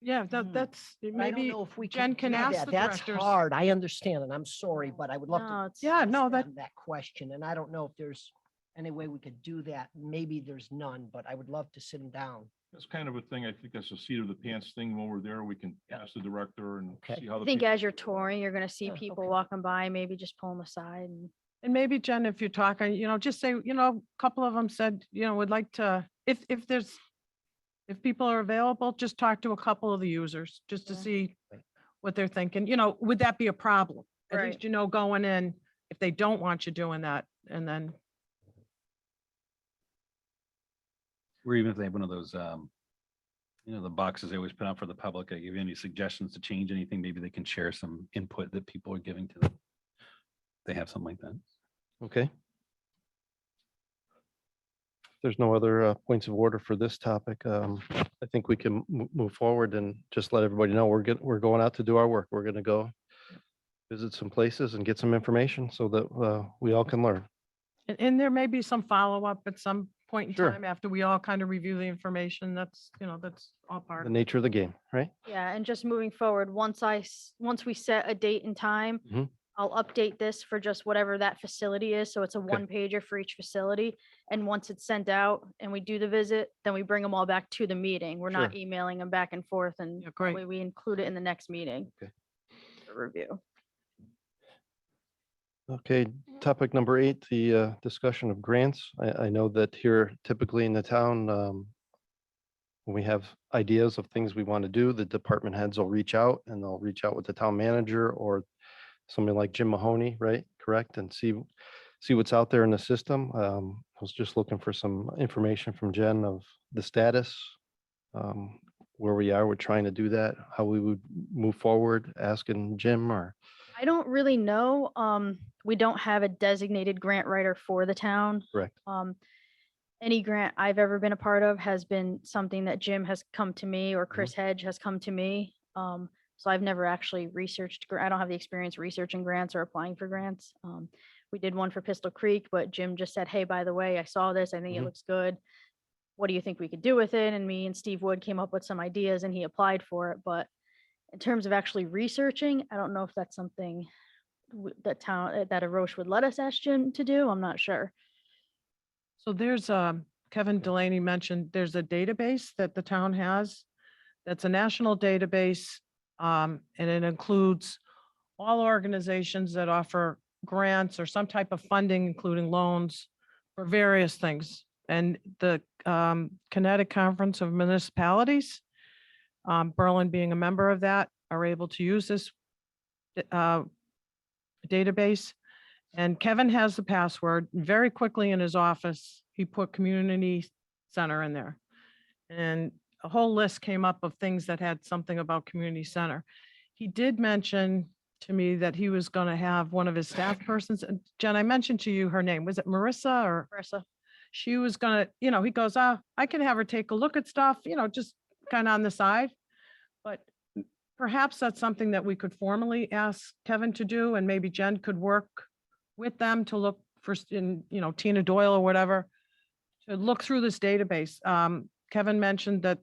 Yeah, Hmm. that's But I don't maybe, know if we Jen can do ask that. the That's directors. hard. I understand, and I'm sorry, but I would love No, to. it's- Yeah, no, ask that- them that question, and I don't know if there's any way we could do that. Maybe there's none, but I would love to sit them down. That's kind of a thing. I think that's a seat of the pants thing. When we're there, we can ask the director and Okay. see how I the. think people- as you're touring, you're gonna see Oh, people okay. walking by, maybe just pull them aside and. And maybe Jen, if you're talking, just say, a couple of them said, would like to, if people are available, just talk to a couple of the users, just to Yeah. see Right. what they're thinking, would that be a problem? At Right. least, going in, if they don't want you doing that, and then, Or even if they have one of those, the boxes they always put out for the public, give you any suggestions to change anything, maybe they can share some input that people are giving to them. They have something like that. Okay. If there's no other points of order for this topic, I think we can move forward and just let everybody know we're going out to do our work. We're going to go visit some places and get some information so that we all can learn. and there may be some follow-up at some point in Sure. time after we all kind of review the information. That's all part The of it. nature of the game, right? Yeah, and just moving forward, once we set a date and time, Mhm. I'll update this for just whatever that facility is. So it's a Okay. one pager for each facility. And once it's sent out and we do the visit, then we bring them all back to the meeting. We're not Sure. emailing them back and forth, and Yeah, that great. way we include it in the next meeting. Okay. For review. Okay, topic number 8, the discussion of grants. I know that here typically in the town, when we have ideas of things we want to do, the department heads will reach out and they'll reach out with the town manager or somebody like Jim Mahoney, right? Correct? And see what's out there in the system. I was just looking for some information from Jen of the status, where we are. We're trying to do that, how we would move forward, asking Jim or. I don't really know. We don't have a designated grant writer for the town. Correct. Any grant I've ever been a part of has been something that Jim has come to me or Chris Hedge has come to me. So I've never actually researched, I don't have the experience researching grants or applying for grants. We did one for Pistol Creek, but Jim just said, hey, by the way, I saw this. I think it Mhm. looks good. What do you think we could do with it? And me and Steve Wood came up with some ideas and he applied for it. But in terms of actually researching, I don't know if that's something that a Roche would let us ask Jim to do. I'm not sure. So there's, Kevin Delaney mentioned, there's a database that the town has. That's a national database. And it includes all organizations that offer grants or some type of funding, including loans for various things. And the Kinetic Conference of Municipalities, Berlin being a member of that, are able to use this database. And Kevin has the password. Very quickly in his office, he put community center in there. And a whole list came up of things that had something about community center. He did mention to me that he was going to have one of his staff persons. And Jen, I mentioned to you her name. Was it Marissa or? Marissa. She was going to, he goes, I can have her take a look at stuff, just kind of on the side. But perhaps that's something that we could formally ask Kevin to do, and maybe Jen could work with them to look for, Tina Doyle or whatever, to look through this database. Kevin mentioned that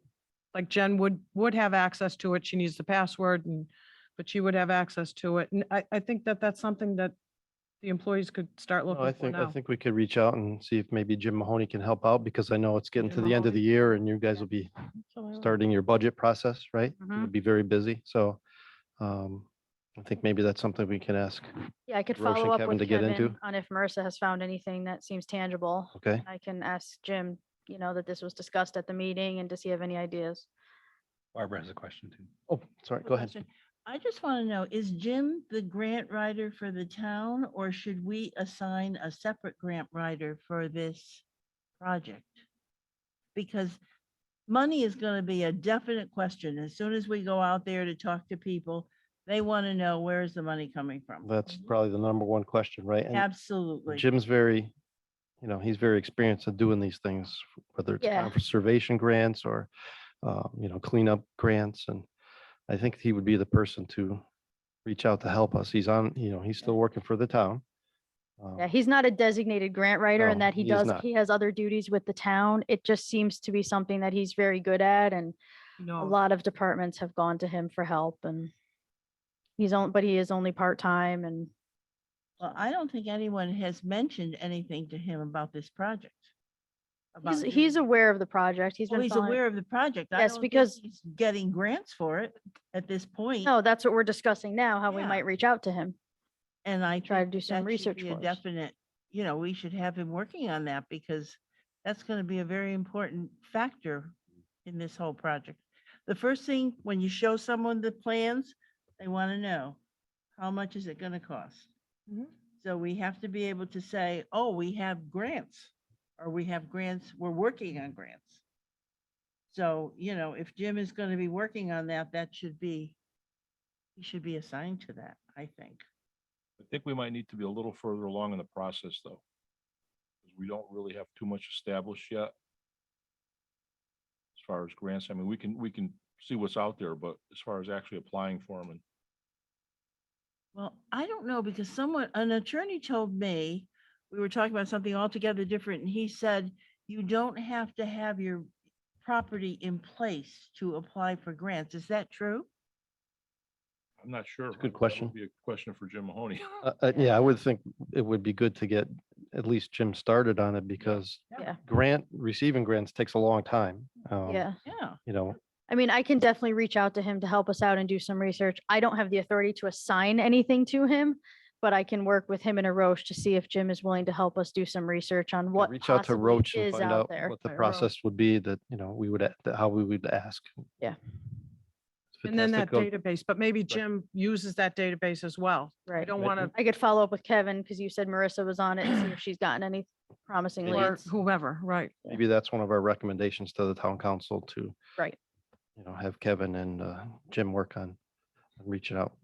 like Jen would have access to it. She needs the password but she would have access to it. And I think that that's something that the employees could start No, looking for I now. think we could reach out and see if maybe Jim Mahoney can help out because I know it's getting to Jim the end of the Mahoney. year and you guys will be Absolutely. starting your budget process, right? Mhm. You'll be very busy. So I think maybe that's something we can ask. Yeah, I could Roche and follow up Kevin with to get into. Kevin on if Marissa has found anything that seems tangible. Okay. I can ask Jim, that this was discussed at the meeting and to see if you have any ideas. Barbara has a question too. Oh, sorry. Quick Go ahead. question. I just want to know, is Jim the grant writer for the town, or should we assign a separate grant writer for this project? Because money is going to be a definite question. As soon as we go out there to talk to people, they want to know, where is the money coming from? That's probably the number one question, right? And Absolutely. Jim's very, he's very experienced at doing these things, whether it's Yeah. conservation grants or, cleanup grants. And I think he would be the person to reach out to help us. He's on, he's still working for the town. Yeah, he's not a designated grant writer and No, that he is not. he has other duties with the town. It just seems to be something that he's very good at, and a lot of departments have gone to him for help, and but he is only part-time, and Well, I don't think anyone has mentioned anything to him about this project. about He's doing- aware of the project. He's Well, been he's following. aware of the project. I Yes, don't think because- he's getting grants for it at this point. No, that's what we're discussing now, how we Yeah. might reach out to him. And I try to think do that some that should research be a for us. definite, we should have him working on that because that's going to be a very important factor in this whole project. The first thing, when you show someone the plans, they want to know, how much is it going to cost? Mhm. So we have to be able to say, oh, we have grants, or we have grants, we're working on grants. So, if Jim is going to be working on that, he should be assigned to that, I think. I think we might need to be a little further along in the process, though. 'Cause we don't really have too much established yet. As far as grants, I mean, we can see what's out there, but as far as actually applying for them, and Well, I don't know because an attorney told me, we were talking about something altogether different, and he said, you don't have to have your property in place to apply for grants. Is that true? I'm not sure. a good That would question. Be a question for Jim Mahoney. Yeah, I would think it would be good to get at least Jim started on it because Yeah. receiving grants takes a long time. Yeah. Yeah. You know, I mean, I can definitely reach out to him to help us out and do some research. I don't have the authority to assign anything to him, but I can work with him and Arosh to see if Jim is willing to help us do some research on what reach out to possibly Roach and is find out out there. what the Right, process would be that, we would, how we would ask. Yeah. If it And then has that to go- database, but maybe Jim uses that database as well. I Right. don't Right. want to, I could follow up with Kevin because you said Marissa was on it and see if she's gotten any promising Maybe. or leads. whoever, right? Maybe that's one of our recommendations to the town council to, Right. have Kevin and Jim work on reaching out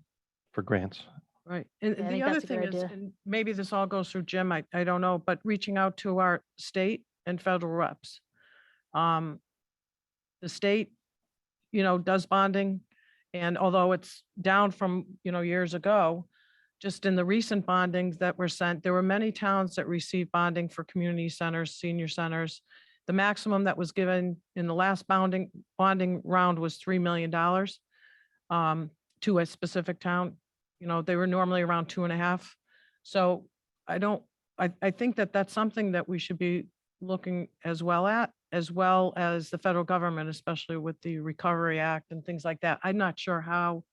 for grants. Right. And Yeah, I the think other that's a good thing is, idea. and maybe this all goes through Jim, I don't know, but reaching out to our state and federal reps. The state, does bonding. And although it's down from, years ago, just in the recent bondings that were sent, there were many towns that received bonding for community centers, senior centers. The maximum that was given in the last bonding round was $3 million to a specific town. They were normally around 2.5. So I think that that's something that we should be looking as well as the federal government, especially with the Recovery Act and things like that. I'm not sure how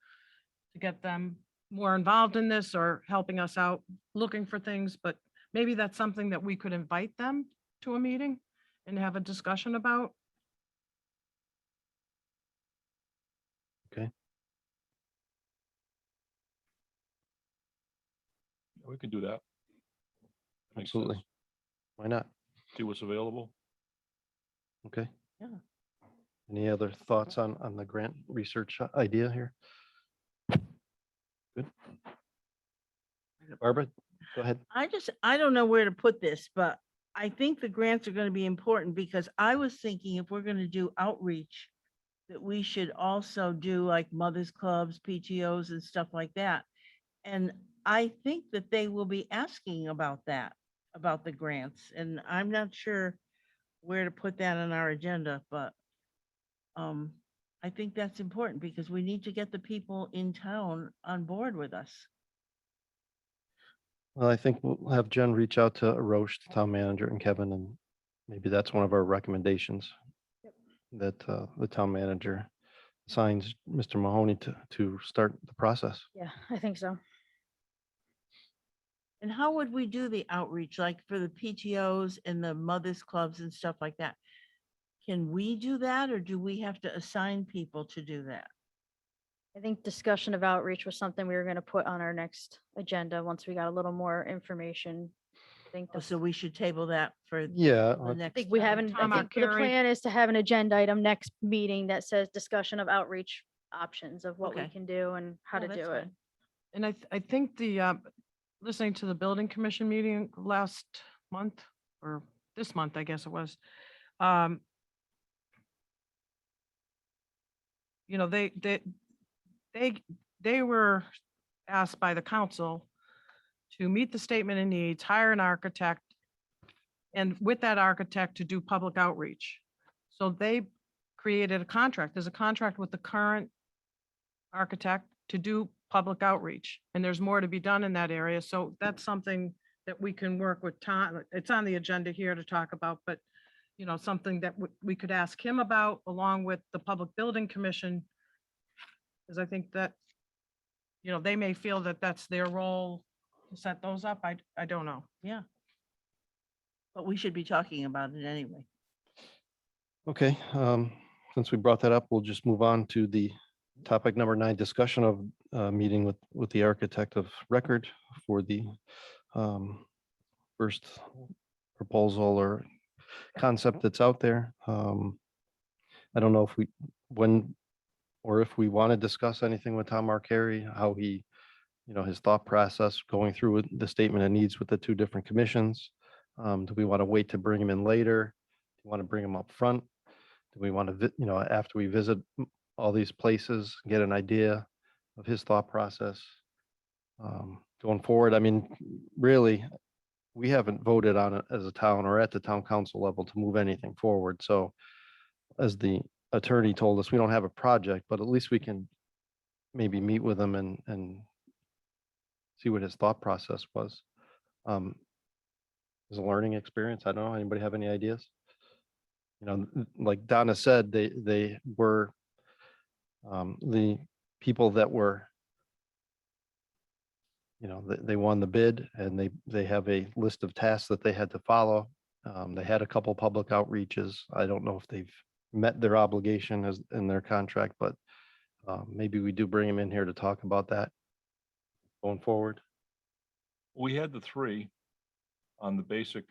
to get them more involved in this or helping us out, looking for things, but maybe that's something that we could invite them to a meeting and have a discussion about. We can do that. Makes Absolutely. sense. Why not? See what's available. Okay. Yeah. Any other thoughts on the grant research idea here? Good. Barbara, go ahead. I don't know where to put this, but I think the grants are going to be important because I was thinking if we're going to do outreach, that we should also do like mothers clubs, PTOs and stuff like that. And I think that they will be asking about that, about the grants. And I'm not sure where to put that on our agenda, but I think that's important because we need to get the people in town on board with us. Well, I think we'll have Jen reach out to Arosh, the town manager, and Kevin, and maybe that's one of our recommendations. That the town manager assigns Mr. Mahoney to start the process. Yeah, I think so. And how would we do the outreach, like for the PTOs and the mothers clubs and stuff like that? Can we do that or do we have to assign people to do that? I think discussion of outreach was something we were going to put on our next agenda once we got a little more information. I think Oh, that's, so we should table that for Yeah, the I next. think we time. haven't, Time I out, think the Carrie. plan is to have an agenda item next meeting that says discussion of outreach options of what we Okay. can do and how Oh, to that's do it. fine. And I think listening to the building commission meeting last month or this month, I guess it was. They were asked by the council to meet the statement of needs, hire an architect, and with that architect to do public outreach. So they created a contract. There's a contract with the current architect to do public outreach, and there's more to be done in that area. So that's something that we can work with Tom. It's on the agenda here to talk about, but something that we could ask him about along with the Public Building Commission. Because I think that, they may feel that that's their role to set those up. I don't know. Yeah. But we should be talking about it anyway. Okay, since we brought that up, we'll just move on to the topic number 9, discussion of meeting with the architect of record for the first proposal or concept that's out there. I don't know if we want to discuss anything with Tom Arcari, how he, his thought process going through with the statement of needs with the 2 different commissions. Do we want to wait to bring him in later? Do you want to bring him up front? Do we want to, after we visit all these places, get an idea of his thought process going forward? I mean, really, we haven't voted on it as a town or at the town council level to move anything forward. So as the attorney told us, we don't have a project, but at least we can maybe meet with him and see what his thought process was. As a learning experience, I don't know, anybody have any ideas? Like Donna said, they were the people that were, they won the bid and they have a list of tasks that they had to follow. They had a couple public outreaches. I don't know if they've met their obligation as in their contract, but maybe we do bring them in here to talk about that going forward. We had the 3 on the basic,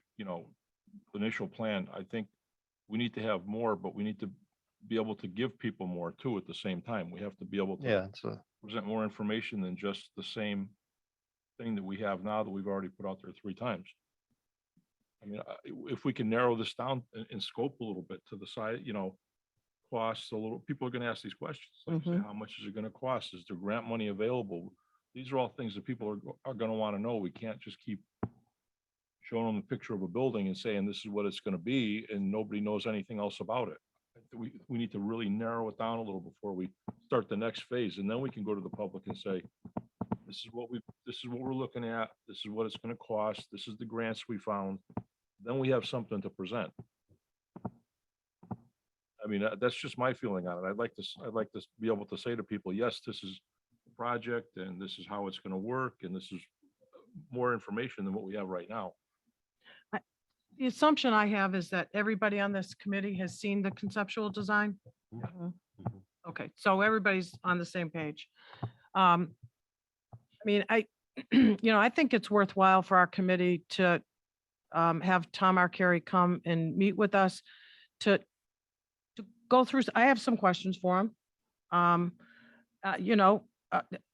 initial plan. I think we need to have more, but we need to be able to give people more too at the same time. We have to be able to Yeah, it's a, present more information than just the same thing that we have now that we've already put out there 3 times. I mean, if we can narrow this down in scope a little bit to the side, costs a little, people are going to ask these questions. Like you say, how much is it going to cost? Is there grant money available? These are all things that people are going to want to know. We can't just keep showing them a picture of a building and saying, this is what it's going to be, and nobody knows anything else about it. We need to really narrow it down a little before we start the next phase. And then we can go to the public and say, this is what we're looking at. This is what it's going to cost. This is the grants we found. Then we have something to present. I mean, that's just my feeling on it. I'd like to be able to say to people, yes, this is the project and this is how it's going to work. And this is more information than what we have right now. The assumption I have is that everybody on this committee has seen the conceptual design. Okay, so everybody's on the same page. I mean, I think it's worthwhile for our committee to have Tom Arcari come and meet with us to go through. I have some questions for him.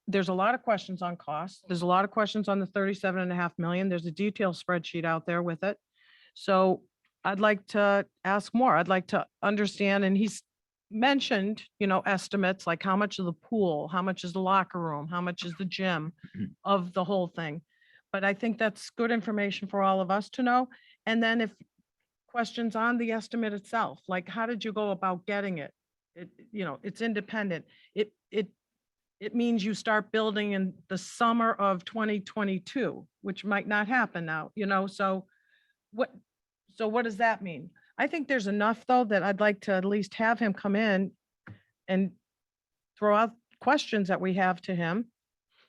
There's a lot of questions on costs. There's a lot of questions on the 37.5 million. There's a detailed spreadsheet out there with it. So I'd like to ask more. I'd like to understand, and he's mentioned, estimates like how much of the pool, how much is the locker room, how much is the gym of the whole thing. But I think that's good information for all of us to know. And then if questions on the estimate itself, like how did you go about getting it? It's independent. It means you start building in the summer of 2022, which might not happen now, so what does that mean? I think there's enough though that I'd like to at least have him come in and throw out questions that we have to him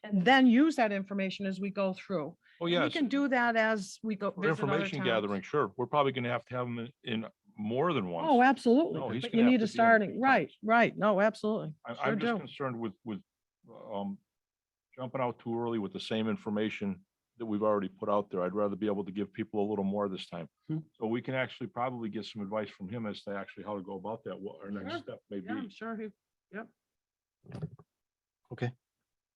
and then use that information as we go through. Oh, We yeah. can do that as we go. For visit other information towns. gathering, sure. We're probably going to have them in more than once. Oh, absolutely. No, he's But gonna you have need to a be in starting, 3 right, times. right. No, absolutely. Sure I'm just do. concerned with jumping out too early with the same information that we've already put out there. I'd rather be able to give people a little more this time. So we can actually probably get some advice from him as to actually how to go about that, what our next Sure. step may Yeah, I'm be. sure he, yep. okay.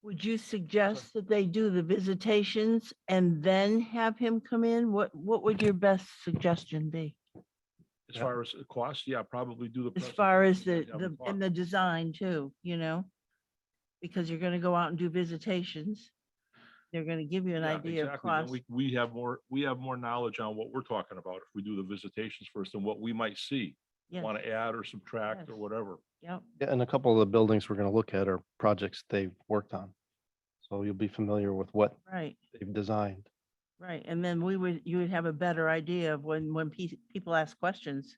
Would you suggest that they do the visitations and then have him come in? What would your best suggestion be? As far as cost, yeah, probably do the. As far as presentation and have the, them talk. and the design too, because you're gonna go out and do visitations. They're gonna give you an Yeah, idea of exactly. Then cost. we have more knowledge on what we're talking about if we do the visitations first and what we might see, Yes, want to add or subtract or Yes. whatever. yep. Yeah, and a couple of the buildings we're going to look at are projects they've worked on. So you'll be familiar with what Right. they've designed. Right, and then you would have a better idea of when people ask questions.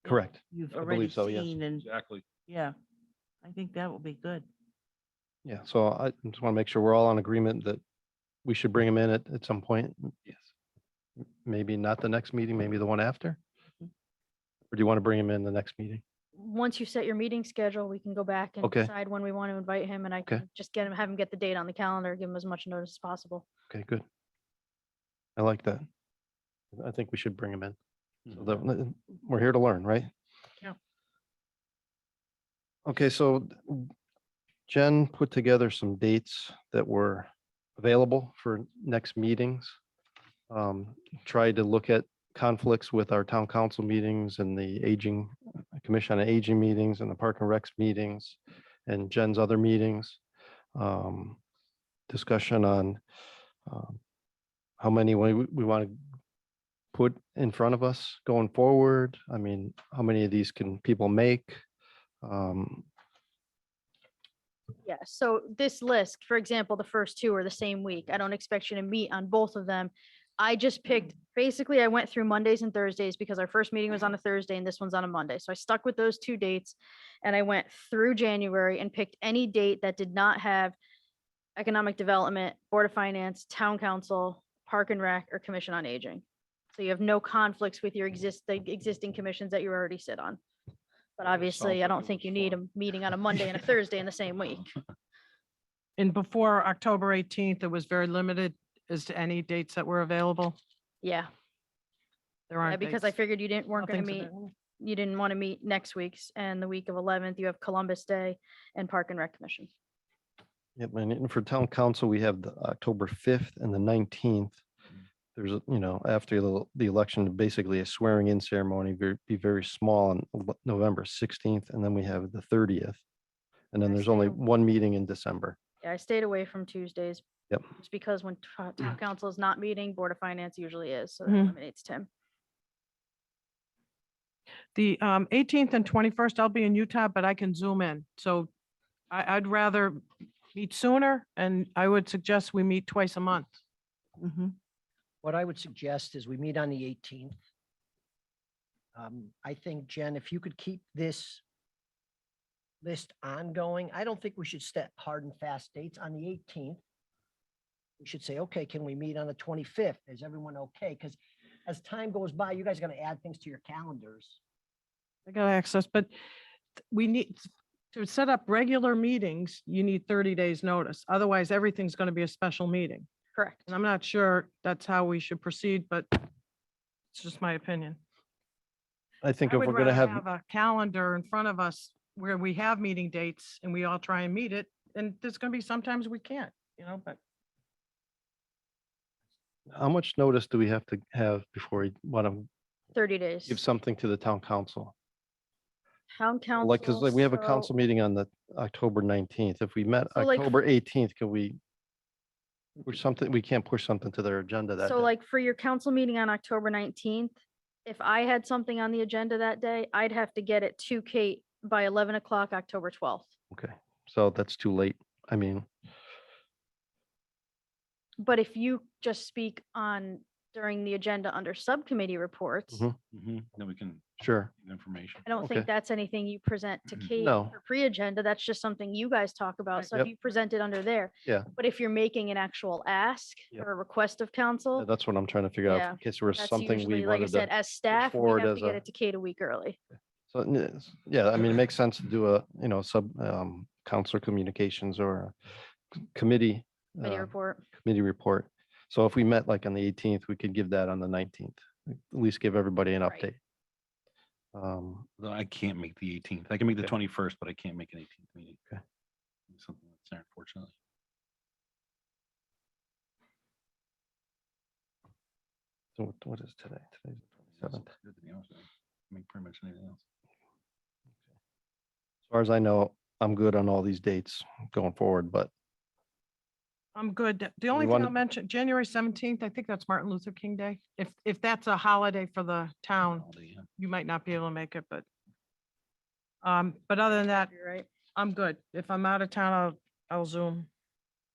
that Correct. You've I already believe so, yes. seen and, Exactly. yeah, I think that will be good. Yeah, so I just want to make sure we're all on agreement that we should bring him in at some point. Yes. Maybe not the next meeting, maybe the one after? Mhm. Or do you want to bring him in the next meeting? Once you set your meeting schedule, we can go back and Okay. decide when we want to invite him, and I Okay. can just have him get the date on the calendar, give him as much notice as possible. Okay, good. I like that. I think we should bring him in. So that, we're here to learn, right? Yeah. Okay, so Jen put together some dates that were available for next meetings. Tried to look at conflicts with our town council meetings and the aging, Commission on Aging meetings and the Park and Recs meetings and Jen's other meetings. Discussion on how many we want to put in front of us going forward. I mean, how many of these can people make? Yeah, so this list, for example, the first two are the same week. I don't expect you to meet on both of them. I just picked, basically, I went through Mondays and Thursdays because our first meeting was on a Thursday and this one's on a Monday. So I stuck with those two dates and I went through January and picked any date that did not have Economic Development, Board of Finance, Town Council, Park and Rec, or Commission on Aging. So you have no conflicts with your existing commissions that you already sit on. But Well, it obviously, sounds I like don't it think was you need a fun. meeting on a Monday and a Thursday in the same week. And before October 18th, it was very limited as to any dates that were available. Yeah, There yeah, aren't because I dates. figured you didn't, weren't gonna Nothing's meet, available. you didn't want to meet next week's, and the week of 11th, you have Columbus Day and Park and Rec Commission. Yep, and for town council, we have the October 5th and the 19th. There's, after the election, basically a swearing in ceremony, be very small on November 16th, and then we have the 30th. And then I there's stay only away. one meeting in December. Yeah, I stayed away from Tuesdays. Yep. Just because when town council is not meeting, Board of Finance usually is, so that Mhm. eliminates Tim. The 18th and 21st, I'll be in Utah, but I can Zoom in. So I'd rather meet sooner, and I would suggest we meet twice a month. Mhm. What I would suggest is we meet on the 18th. I think, Jen, if you could keep this list ongoing, I don't think we should set hard and fast dates on the 18th. We should say, okay, can we meet on the 25th? Is everyone okay? Because as time goes by, you guys are going to add things to your calendars. I got access, but we need to set up regular meetings. You need 30 days notice. Otherwise, everything's going to be a special meeting. Correct. And I'm not sure that's how we should proceed, but it's just my opinion. I think I if would we're going to rather have, a calendar in front of us where we have meeting dates and we all try and meet it. And there's going to be sometimes we can't, but how much notice do we have to have before we want to 30 days. give something to the town council? Town council. Like, because we have a so- council meeting on the October 19th. If we met So, like, October 18th, can we push something? We can't push something to their agenda that So day. like for your council meeting on October 19th, if I had something on the agenda that day, I'd have to get it to Kate by 11 o'clock, October 12th. Okay, so that's too late. I mean, But if you just speak on during the agenda under subcommittee reports, Mhm. Then we can sure. get information. I don't Okay. think that's anything you present to Kate No. for pre-agenda. That's just something you guys talk about. Right. So Yep. if you present it under there. Yeah. But if you're making an actual ask Yep. or a request of council, That's what I'm trying to figure out Yeah, in case there was that's something usually, we like I wanted said, to. as staff, we forward have as to get a- it to Kate a week early. So, yeah, I mean, it makes sense to do a, counselor communications or a committee. Committee uh, report. Committee report. So if we met like on the 18th, we could give that on the 19th, at least give everybody an Right. update. Though I can't make the 18th. I can make the Okay. 21st, but I can't make an 18th meeting. Okay. Something that's there, unfortunately. So what is today? Today's the 27th. Good to be honest with you. Make pretty much anything else. As far as I know, I'm good on all these dates going forward, but I'm good. The only thing wanna- I'll mention, January 17th, I think that's Martin Luther King Day. If that's a holiday for the town, Holiday, yeah. you might not be able to make it, but other than that, You're right. I'm good. If I'm out of town, I'll Zoom.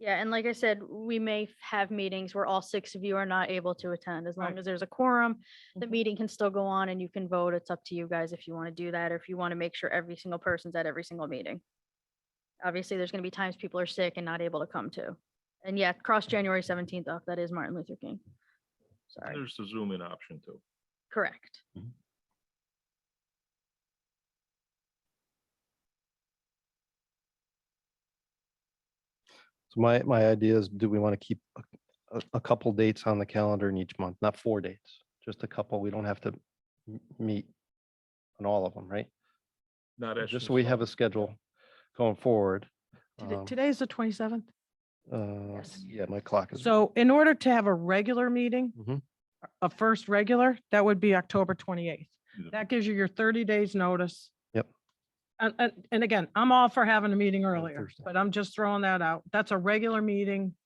Yeah, and like I said, we may have meetings where all 6 of you are not able to attend. As long Right. as there's a quorum, the Mhm. meeting can still go on and you can vote. It's up to you guys if you want to do that, or if you want to make sure every single person's at every single meeting. Obviously, there's going to be times people are sick and not able to come to. And yeah, cross January 17th off. That is Martin Luther King. Sorry, There's the Zoom in option too. correct. So my idea is, do we want to keep a couple dates on the calendar in each month, not 4 dates, just a couple. We don't have to meet on all of them, right? Not etched Just in so we have stone. a schedule going forward. Um, Today's the 27th. Yes. Yeah, my clock is. So in order to have a regular meeting, Mhm. a first regular, that would be October 28th. Yeah. That gives you your 30 days notice. Yep. And again, I'm all for having a meeting earlier, Thursday. but I'm just throwing that out. That's a regular meeting.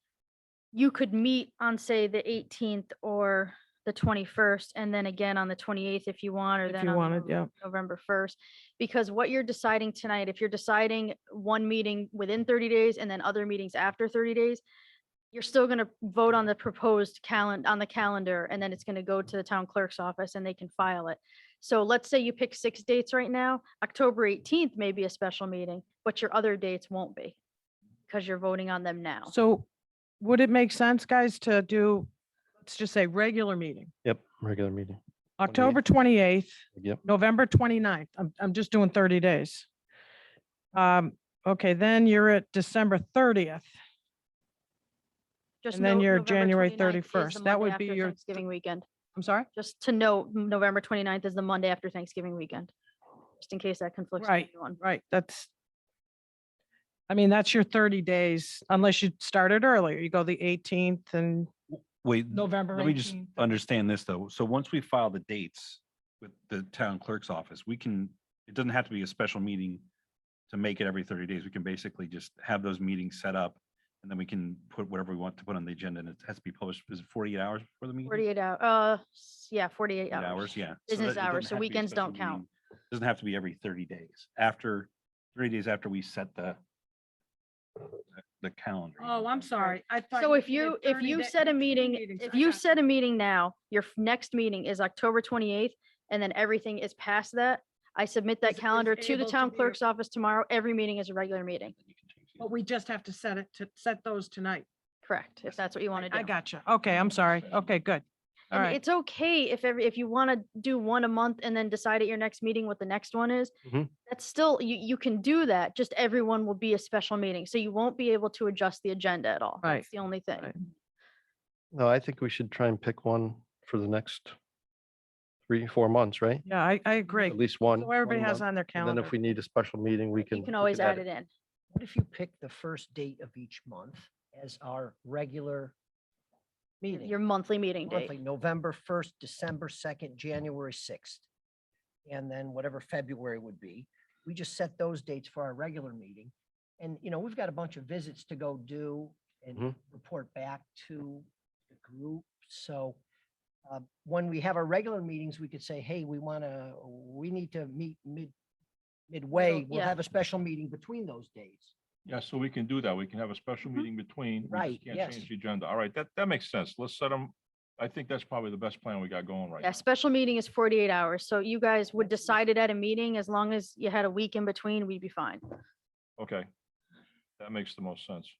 You could meet on, say, the 18th or the 21st, and then again on the 28th if you want, or If then you on wanted, yeah. November 1st. Because what you're deciding tonight, if you're deciding one meeting within 30 days and then other meetings after 30 days, you're still going to vote on the proposed on the calendar, and then it's going to go to the town clerk's office and they can file it. So let's say you pick 6 dates right now, October 18th may be a special meeting, but your other dates won't be because you're voting on them now. So would it make sense, guys, to do, let's just say, regular meeting, Yep, regular meeting. October 28th, Yep. November 29th? I'm just doing 30 days. Okay, then you're at December 30th. Just and then note you're November January 29th is the 31st. That Monday would be after your Thanksgiving weekend. I'm sorry? Just to note, November 29th is the Monday after Thanksgiving weekend. Just in case that conflicts with Right, anyone. right. I mean, that's your 30 days, unless you started earlier. You go the 18th and Wait, November let me just 18th. understand this though. So once we file the dates with the town clerk's office, it doesn't have to be a special meeting to make it every 30 days. We can basically just have those meetings set up and then we can put whatever we want to put on the agenda, and it has to be published. Is it 48 hours before the meeting? 48 hour, yeah, 48 48 hours. yeah. So Business that it hours, doesn't so have to be a weekends special don't count. meeting. Doesn't have to be every 30 days. After 30 days after we set the calendar. Oh, I'm sorry. I thought. So if did you 30 set a two meeting, meetings. if I you got set a meeting now, your next meeting is October 28th, and then everything is past that, I submit that Is calendar to the able to town be a- clerk's office tomorrow. Every meeting is a regular meeting. But we just have to set those tonight. Correct, if that's what you want to do. I gotcha. Okay, I'm sorry. Okay, good. All And right. it's okay if you want to do one a month and then decide at your next meeting what the next one is. Mhm. That's still, you can do that, just everyone will be a special meeting. So you won't be able to adjust the agenda at all. Right, That's the only thing. right. No, I think we should try and pick one for the next 3-4 months, right? Yeah, I agree. At least one. So everybody one has month. on their And then calendar. if we need a special meeting, we can. You can we always add it in. What if you pick the first date of each month as our regular meeting? Your monthly meeting Monthly, date. November 1st, December 2nd, January 6th. And then whatever February would be. We just set those dates for our regular meeting. And, we've got a bunch of visits to go do and Mhm. report back to the group. So when we have our regular meetings, we could say, hey, we need to meet midway. We'll yeah. have a special meeting between those days. Yeah, so we can do that. We can have a special meeting between. We just Right, Can't yes. change the agenda. All right, that makes sense. Let's set them. I think that's probably the best plan we got going right Yeah, now. special meeting is 48 hours. So you guys would decide it at a meeting. As long as you had a week in between, we'd be fine. Okay. That makes the most sense.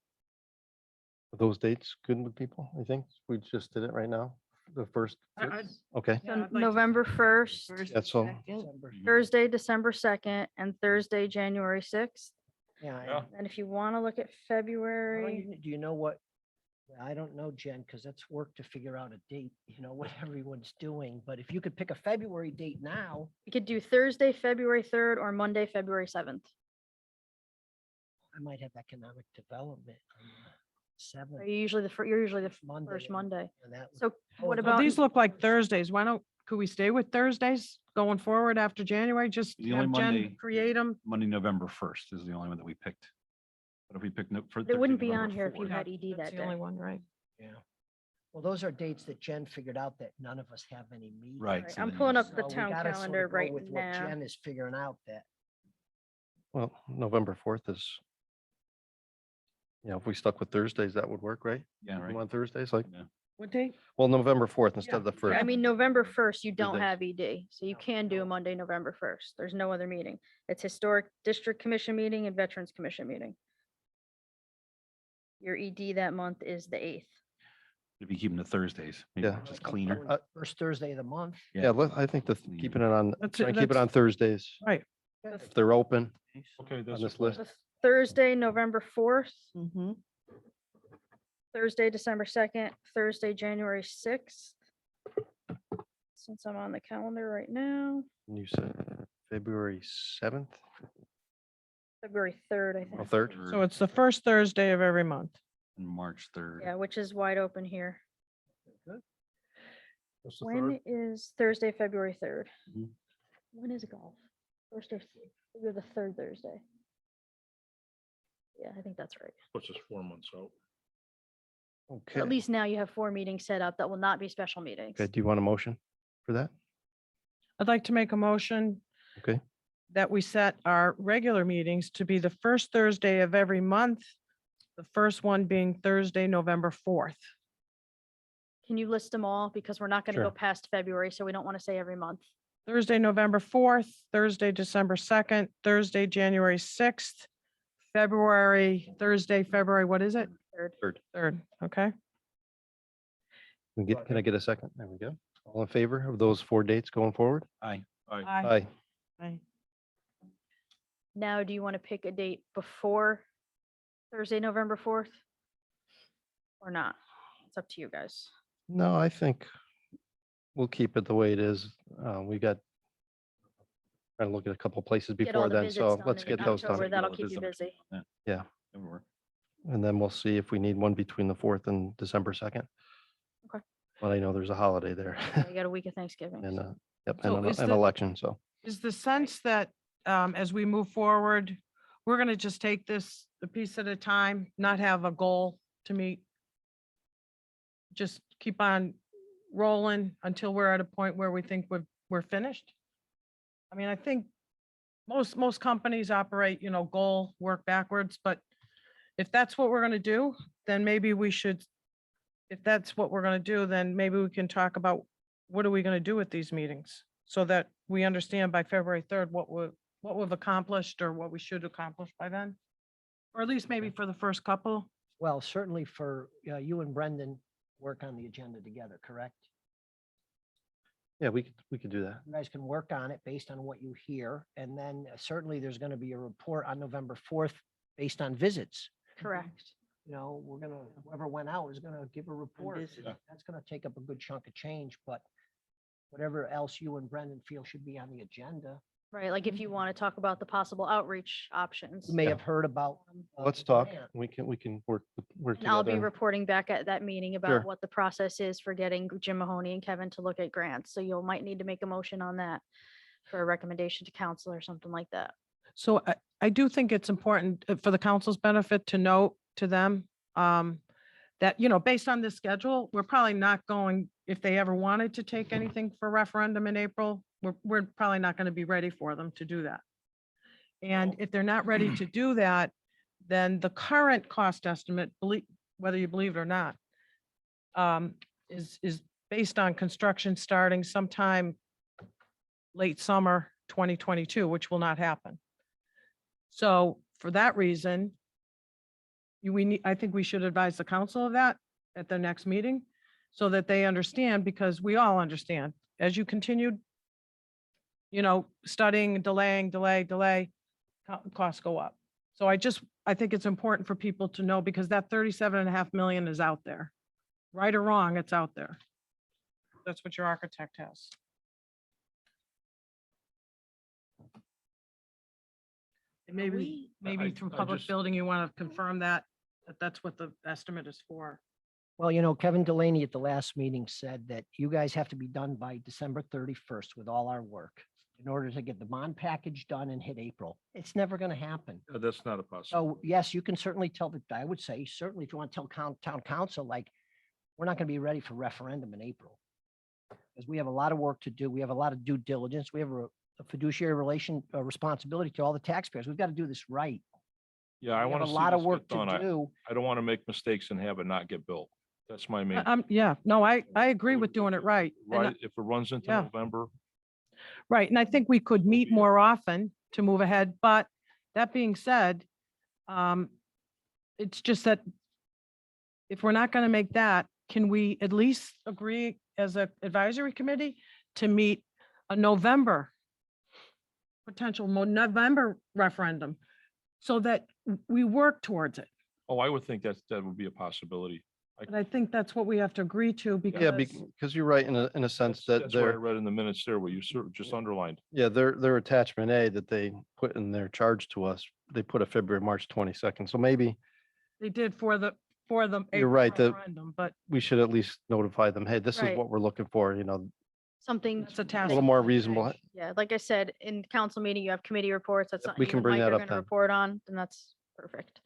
Are those dates good with people, I think? We just did it right now, the first. Okay, Yeah, I'd So like to November say 1st, that's all. December. Thursday, December 2nd, and Thursday, January 6th. Yeah. Yeah. And if you want to look at Do February, you know what? I don't know, Jen, because that's work to figure out a date, what everyone's doing. But if you could pick a February date now, you could do Thursday, February 3rd, or Monday, February 7th. I might have economic development on the 7th. You're usually the Monday, first and- Monday. and that would- So Oh, what no, Well, about, these look like Thursdays. Could we stay with Thursdays going forward after January? Just The only have Jen Monday- create them? Monday, November 1st is the only one that we picked. But if we picked for. it wouldn't Thursday, be on November here if you 4th, had ED That's that the only day. one, right? Yeah. Well, those are dates that Jen figured out that none of us have any meetings. Right. Right, so I'm then pulling you- up the So we town gotta sorta calendar go right with what now. Jen is figuring out that. Well, November 4th is if we stuck with Thursdays, that would work, right? Yeah, right. On Thursdays, like, What date? well, November 4th instead of the Yeah, I 1st. mean, November 1st, you don't Thursdays. have ED, so you can do Monday, November 1st. There's no other meeting. It's Historic District Commission meeting and Veterans Commission meeting. Your ED that month is the 8th. If you keep them to Thursdays, maybe Yeah. just cleaner. First Thursday of the month. Yeah, I think that keeping it on, That's try and keep it on Thursdays. Right. If they're open Okay, on that's this a plan. list. The Thursday, November 4th, Mhm. Thursday, December 2nd, Thursday, January 6th. Since I'm on the calendar right now, And you said February 7th February 3rd, I or think. 3rd? So it's the first Thursday of every month. And March 3rd. Yeah, which is wide open here. What's the When third? is Thursday, February 3rd? Mhm. When is golf? First or you're the third Thursday. Yeah, I think that's right. Puts us 4 months out. Okay. At least now you have 4 meetings set up that will not be special meetings. Okay, do you want a motion for that? I'd like to make a motion Okay, that we set our regular meetings to be the first Thursday of every month. The first one being Thursday, November 4th. Can you list them all? Because we're not going to go Sure. past February, so we don't want to say every month. Thursday, November 4th, Thursday, December 2nd, Thursday, January 6th, Thursday, February, what is it? Third. 3rd, okay? can I get a second? There we go. All in favor of those 4 dates going forward? Aye. Aye. Aye. Now, do you want to pick a date before Thursday, November 4th? Or not? It's up to you guys. No, I think we'll keep it the way it is. We got trying to look at a couple places Get all before the then, visits so done let's in get those October. done. That'll keep you busy. Yeah. That would work. And then we'll see if we need one between the 4th and December 2nd. Okay. But I know there's a holiday there Yeah, you got a week of Thanksgiving. and, so- yep, So and is an the- election, so. Is the sense that as we move forward, we're going to just take this a piece at a time, not have a goal to meet? Just keep on rolling until we're at a point where we think we're finished? I mean, I think most companies operate, goal, work backwards, but if that's what we're going to do, then maybe we should, if that's what we're going to do, then maybe we can talk about what are we going to do with these meetings? So that we understand by February 3rd what we've accomplished or what we should accomplish by then. Or at least maybe for the first couple. Well, certainly for you and Brendan work on the agenda together, correct? Yeah, we could do that. You guys can work on it based on what you hear. And then certainly there's going to be a report on November 4th based on visits. Correct. We're gonna, whoever went out is gonna give a report. visit. That's gonna take up a good chunk of change, but whatever else you and Brendan feel should be on the agenda. Right, like if you want to talk about the possible outreach options. You may Yeah. have heard about. Let's the talk. grant. We can work And I'll be together. reporting back at that meeting Sure. about what the process is for getting Jim Mahoney and Kevin to look at grants. So you'll might need to make a motion on that for a recommendation to council or something like that. So I do think it's important for the council's benefit to note to them that, based on this schedule, we're probably not going, if they ever wanted to take anything for referendum in April, we're probably not going to be ready for them to do that. And if they're not ready to do that, then the current cost estimate, whether you believe it or not, is based on construction starting sometime late summer 2022, which will not happen. So for that reason, I think we should advise the council of that at the next meeting so that they understand, because we all understand, as you continued, studying, delay, costs go up. So I think it's important for people to know, because that 37.5 million is out there. Right or wrong, it's out there. That's what your architect has. And maybe through I public just- building, you want to confirm that that's what the estimate is for. Well, Kevin Delaney at the last meeting said that you guys have to be done by December 31st with all our work in order to get the bond package done and hit April. It's never going to happen. That's not a possibility. So yes, you can certainly I would say, certainly if you want to tell town council, like, we're not going to be ready for referendum in April. Because we have a lot of work to do. We have a lot of due diligence. We have a fiduciary responsibility to all the taxpayers. We've got to do this right. Yeah, I We have want a to see lot of this work get done. to do. I don't want to make mistakes and have it not get built. That's my main. Yeah, no, I agree with doing it right. And Right, if it runs into yeah. November, Right, and I think we could meet more often to move ahead, but that being said, it's just that if we're not gonna make that, can we at least agree as a advisory committee to meet a November November referendum so that we work towards it? oh, I would think that would be a possibility. But I think that's what we have to agree to Yeah, because, because you're right in a sense that That's what I they're, read in the minutes there, where you sort of just underlined. yeah, their attachment A that they put in their charge to us, they put a February, March 22nd. So maybe they did for the You're April right, the- referendum, but we should at least notify them, hey, this is Right. what we're looking for, Something. it's a a task. little more reasonable. Yeah, like I said, in council meeting, you have committee reports. That's Yep, something we you can and bring Mike that are up gonna then. report on, then that's perfect.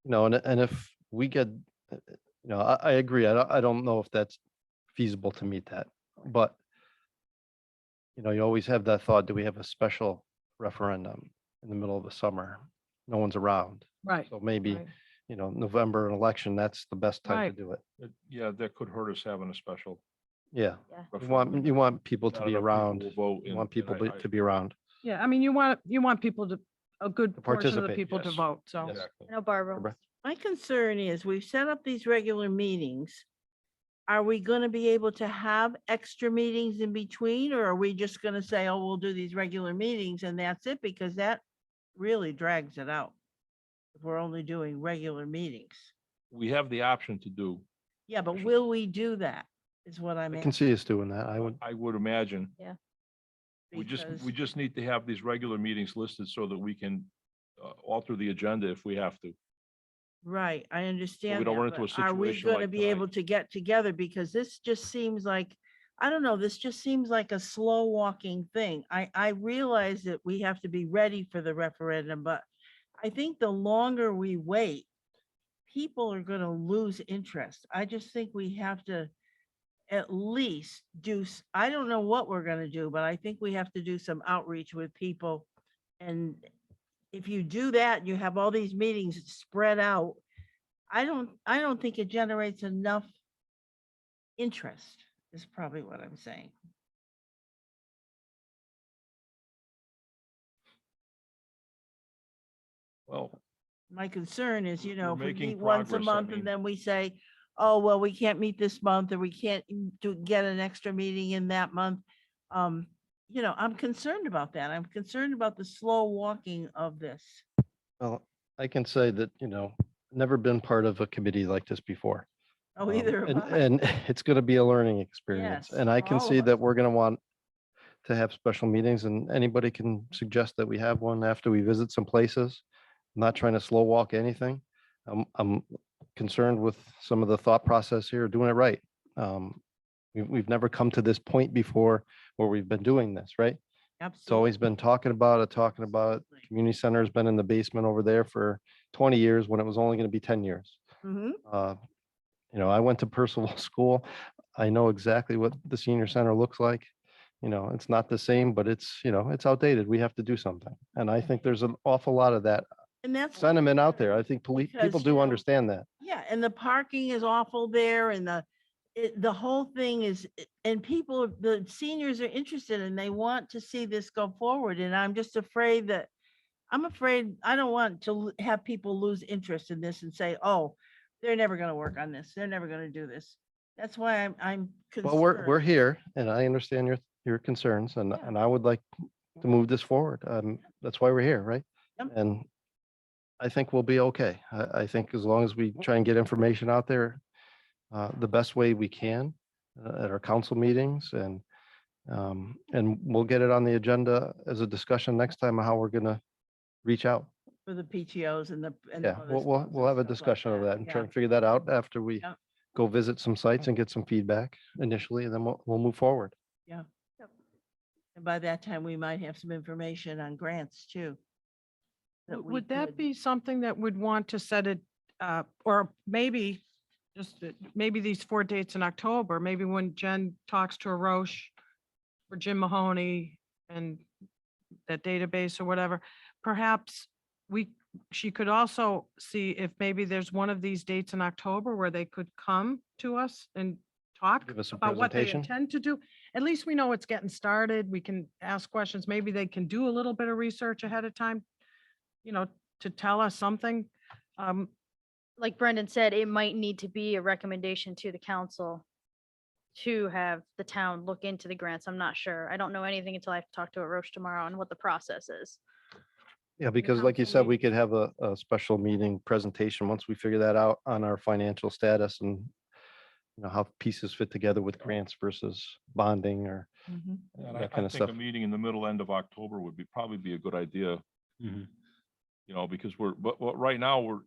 And if we get, I agree. I don't know if that's feasible to meet that, but you always have that thought, do we have a special referendum in the middle of the summer? No one's around. Right. So maybe, right. November election, that's the best time to Right. do it. Yeah, that could hurt us having a special. Yeah. Yeah. You want people to Not be enough people around. will vote You and- want people and I- to be around. Yeah, I mean, you want people to, a good To portion of the participate, people to yes. vote, so. Yes. Exactly. I know Barbara. Barbara? wants- My concern is we've set up these regular meetings. Are we going to be able to have extra meetings in between, or are we just going to say, oh, we'll do these regular meetings and that's it? Because that really drags it out. If we're only doing regular meetings. We have the option to do, Yeah, but will we do that? Is what I'm I can asking. see us doing that. I would imagine. We because- just need to have these regular meetings listed so that we can alter the agenda if we have to. Right, I understand don't that, run into a but are we situation gonna like be tonight. able to get together? Because this just seems like, I don't know, this just seems like a slow walking thing. I realize that we have to be ready for the referendum, but I think the longer we wait, people are gonna lose interest. I just think we have to at least do, I don't know what we're gonna do, but I think we have to do some outreach with people. And if you do that, you have all these meetings spread out. I don't think it generates enough interest, is probably what I'm saying. Well, My concern is, if we making meet once a progress, I month mean- and then we say, oh, well, we can't meet this month, or we can't get an extra meeting in that month. I'm concerned about that. I'm concerned about the slow walking of this. Well, I can say that, never been part of a committee like this before. Oh, either And, have I. and it's going to be a learning experience. Yes, And I can all of see us. that we're going to want to have special meetings, and anybody can suggest that we have one after we visit some places. I'm not trying to slow walk anything. I'm concerned with some of the thought process here, doing it right. We've never come to this point before where we've been doing this, right? It's always been talking about it. Absolutely. Community center has been in the basement over there for 20 years when it was only going to be 10 years. Mhm. I went to Percival School. I know exactly what the senior center looks like. It's not the same, but it's outdated. We have to do something. And I think there's an awful lot of that And that's. sentiment out there. I think Because, people do understand that. Yeah, and the parking is awful there, and the whole thing is, and the seniors are interested and they want to see this go forward, and I'm just afraid I don't want to have people lose interest in this and say, oh, they're never gonna work on this, they're never gonna do this. That's why I'm concerned. Well, we're here and I understand your concerns and Yeah. I would like to move this forward. That's why we're here, right? Yep. And I think we'll be okay. I think as long as we try and get information out there the best way we can at our council meetings and we'll get it on the agenda as a discussion next time of how we're gonna reach out. For the PTOs and the. Yeah, we'll have a discussion of that and try and figure that out after we Yeah. go visit some sites and get some feedback initially, and then we'll move forward. And by that time, we might have some information on grants too. we Would that could- be something that would want to set it, or maybe maybe these 4 dates in October, maybe when Jen talks to Arosh or Jim Mahoney and that database or whatever, perhaps we she could also see if maybe there's one of these dates in October where they could come to us and talk Give us a about what they presentation. intend to do. At least we know it's getting started. We can ask questions. Maybe they can do a little bit of research ahead of time, to tell us something. Like Brendan said, it might need to be a recommendation to the council to have the town look into the grants. I'm not sure. I don't know anything until I have to talk to Roche tomorrow on what the process is. Yeah, because like you council said, we could have a special meeting presentation once we figure that out on our financial status and how pieces fit together with grants versus bonding or Mhm. And that I kind of think a stuff. meeting in the middle, end of October would probably be a good idea, Mhm. because but right now we're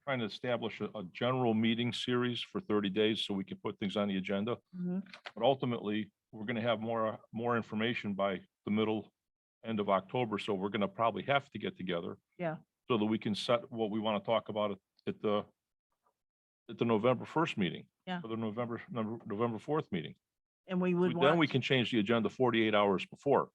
trying to establish a general meeting series for 30 days so we can put things on the agenda. Mhm. But ultimately, we're going to have more information by the end of October. So we're going to probably have to get together. Yeah. So that we can set what we want to talk about at the November 1st meeting. Yeah. Or the November 4th meeting. And we would Then we want, can change the agenda 48 hours before.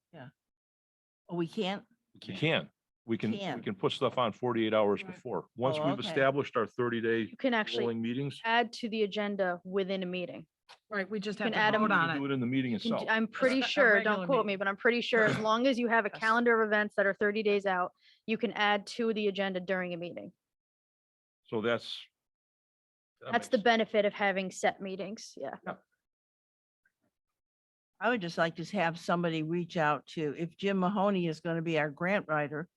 oh, we can't? We can. We Can. can put stuff on 48 hours Right. before. Once Oh, we've okay. established our 30-day You can actually rolling meetings. add to the agenda within a meeting. Right, we just You have can to add 'em- vote We on can do it. it in the meeting You can d- itself. I'm pretty a sure, regular don't quote me, meeting. but I'm pretty sure as long as you have a Yes. calendar of events that are 30 days out, you can add to the agenda during a meeting. So that That's the makes- benefit of having set meetings. Yeah. I would just like to have somebody reach out to, if Jim Mahoney is going to be our grant writer,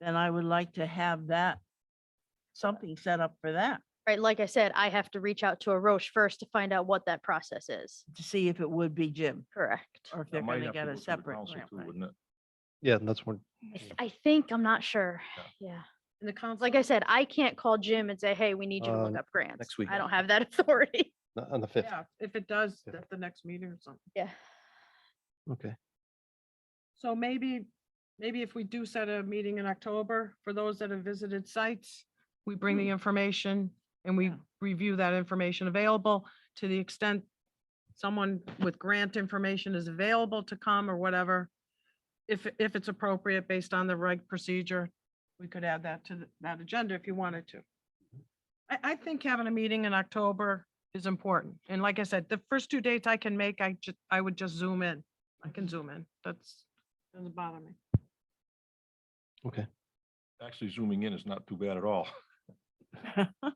then I would like to have that, something set up for that, Right. Like I said, I have to reach out to a Roche first to find out what that process is. to see if it would be Jim Correct. or if that they're might going to have get go a through the separate council grant too, writer. wouldn't it? Yeah, that's when, I think, I'm not sure. Yeah. Yeah. And the council. Like I said, I can't call Jim and say, hey, we need you to look up grants. next week. I don't have that authority. on the 5th. Yeah, if it does, Yeah. at the next meeting or something. Yeah. Okay. So maybe if we do set a meeting in October for those that have visited sites, we bring the information and we Yeah. review that information available to the extent someone with grant information is available to come or whatever. If it's appropriate based on the reg procedure, we could add that to that agenda if you wanted to. I think having a meeting in October is important. And like I said, the first 2 dates I can make, I would just zoom in. I can zoom in. Doesn't bother me. Okay. Actually, zooming in is not too bad at all.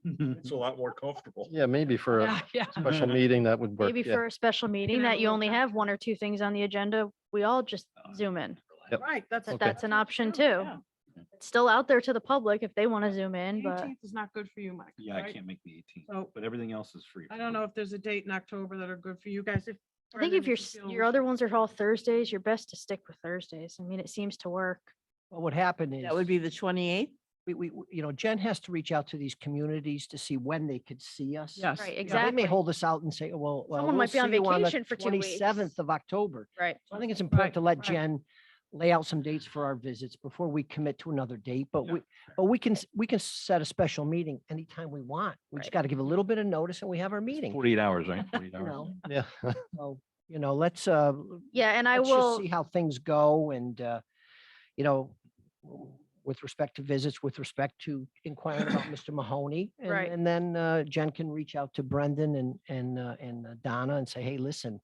It's a lot more comfortable. Yeah, maybe for a Yeah. special meeting that would work. Maybe Yeah. for a special meeting have that a you little only time have to- 1 or 2 things on the agenda, we all just zoom in. Yep. Right, that's. That- Okay. That's an option too. Yeah. It's still out there to the public if they want to zoom in, The but 18th is not good for you, Mike. Yeah, I right? can't make the 18th, So but everything else is free. I don't know if there's a date in October that are good for you guys. I think if Brendan, your, you feel we your other should- ones are all Thursdays, you're best to stick with Thursdays. I mean, it seems to work. Well, what happened is. That would be the 28th? Jen has to reach out to these communities to see when they could see us. Yes. Right, yeah. They exactly. may hold us out and say, well, Someone we'll might be on see you the vacation for 2 weeks. 27th of October. Right. So I think it's important Right, to let right. Jen lay out some dates for our visits before we commit to another date, but Yeah. we can set a special meeting anytime we want. We just Right. got to give a little bit of notice and we have our meeting. 48 hours, right? 48 You hours. know, Yeah. so, let's, Yeah, and I let's just will, see how things go and, with respect to visits, with respect to inquiring about Mr. Mahoney. Right. And then Jen can reach out to Brendan and Donna and say, hey, listen,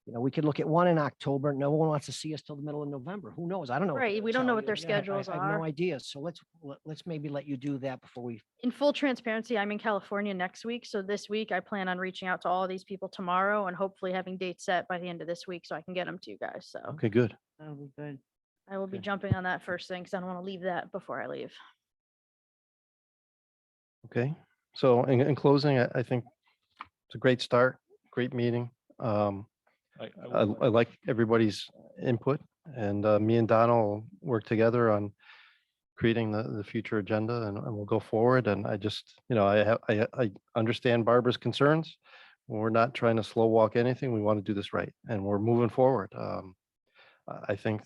we could look at one in October. No one wants to see us till the middle of November. Who knows? I don't know. what Right, they'll we don't know tell what you. their Yeah, schedules I have are. no idea. So let's maybe let you do that before we. in full transparency, I'm in California next week. So this week I plan on reaching out to all these people tomorrow and hopefully having dates set by the end of this week so I can get them to you guys. So Okay, good. That'll be good. I will be Okay. jumping on that first thing because I don't want to leave that before I leave. Okay. So in closing, I think it's a great start, great meeting. I like everybody's input and me and Donna will work together on creating the future agenda and we'll go forward. And I just, I understand Barbara's concerns. We're not trying to slow walk anything. We want to do this right and we're moving forward. I think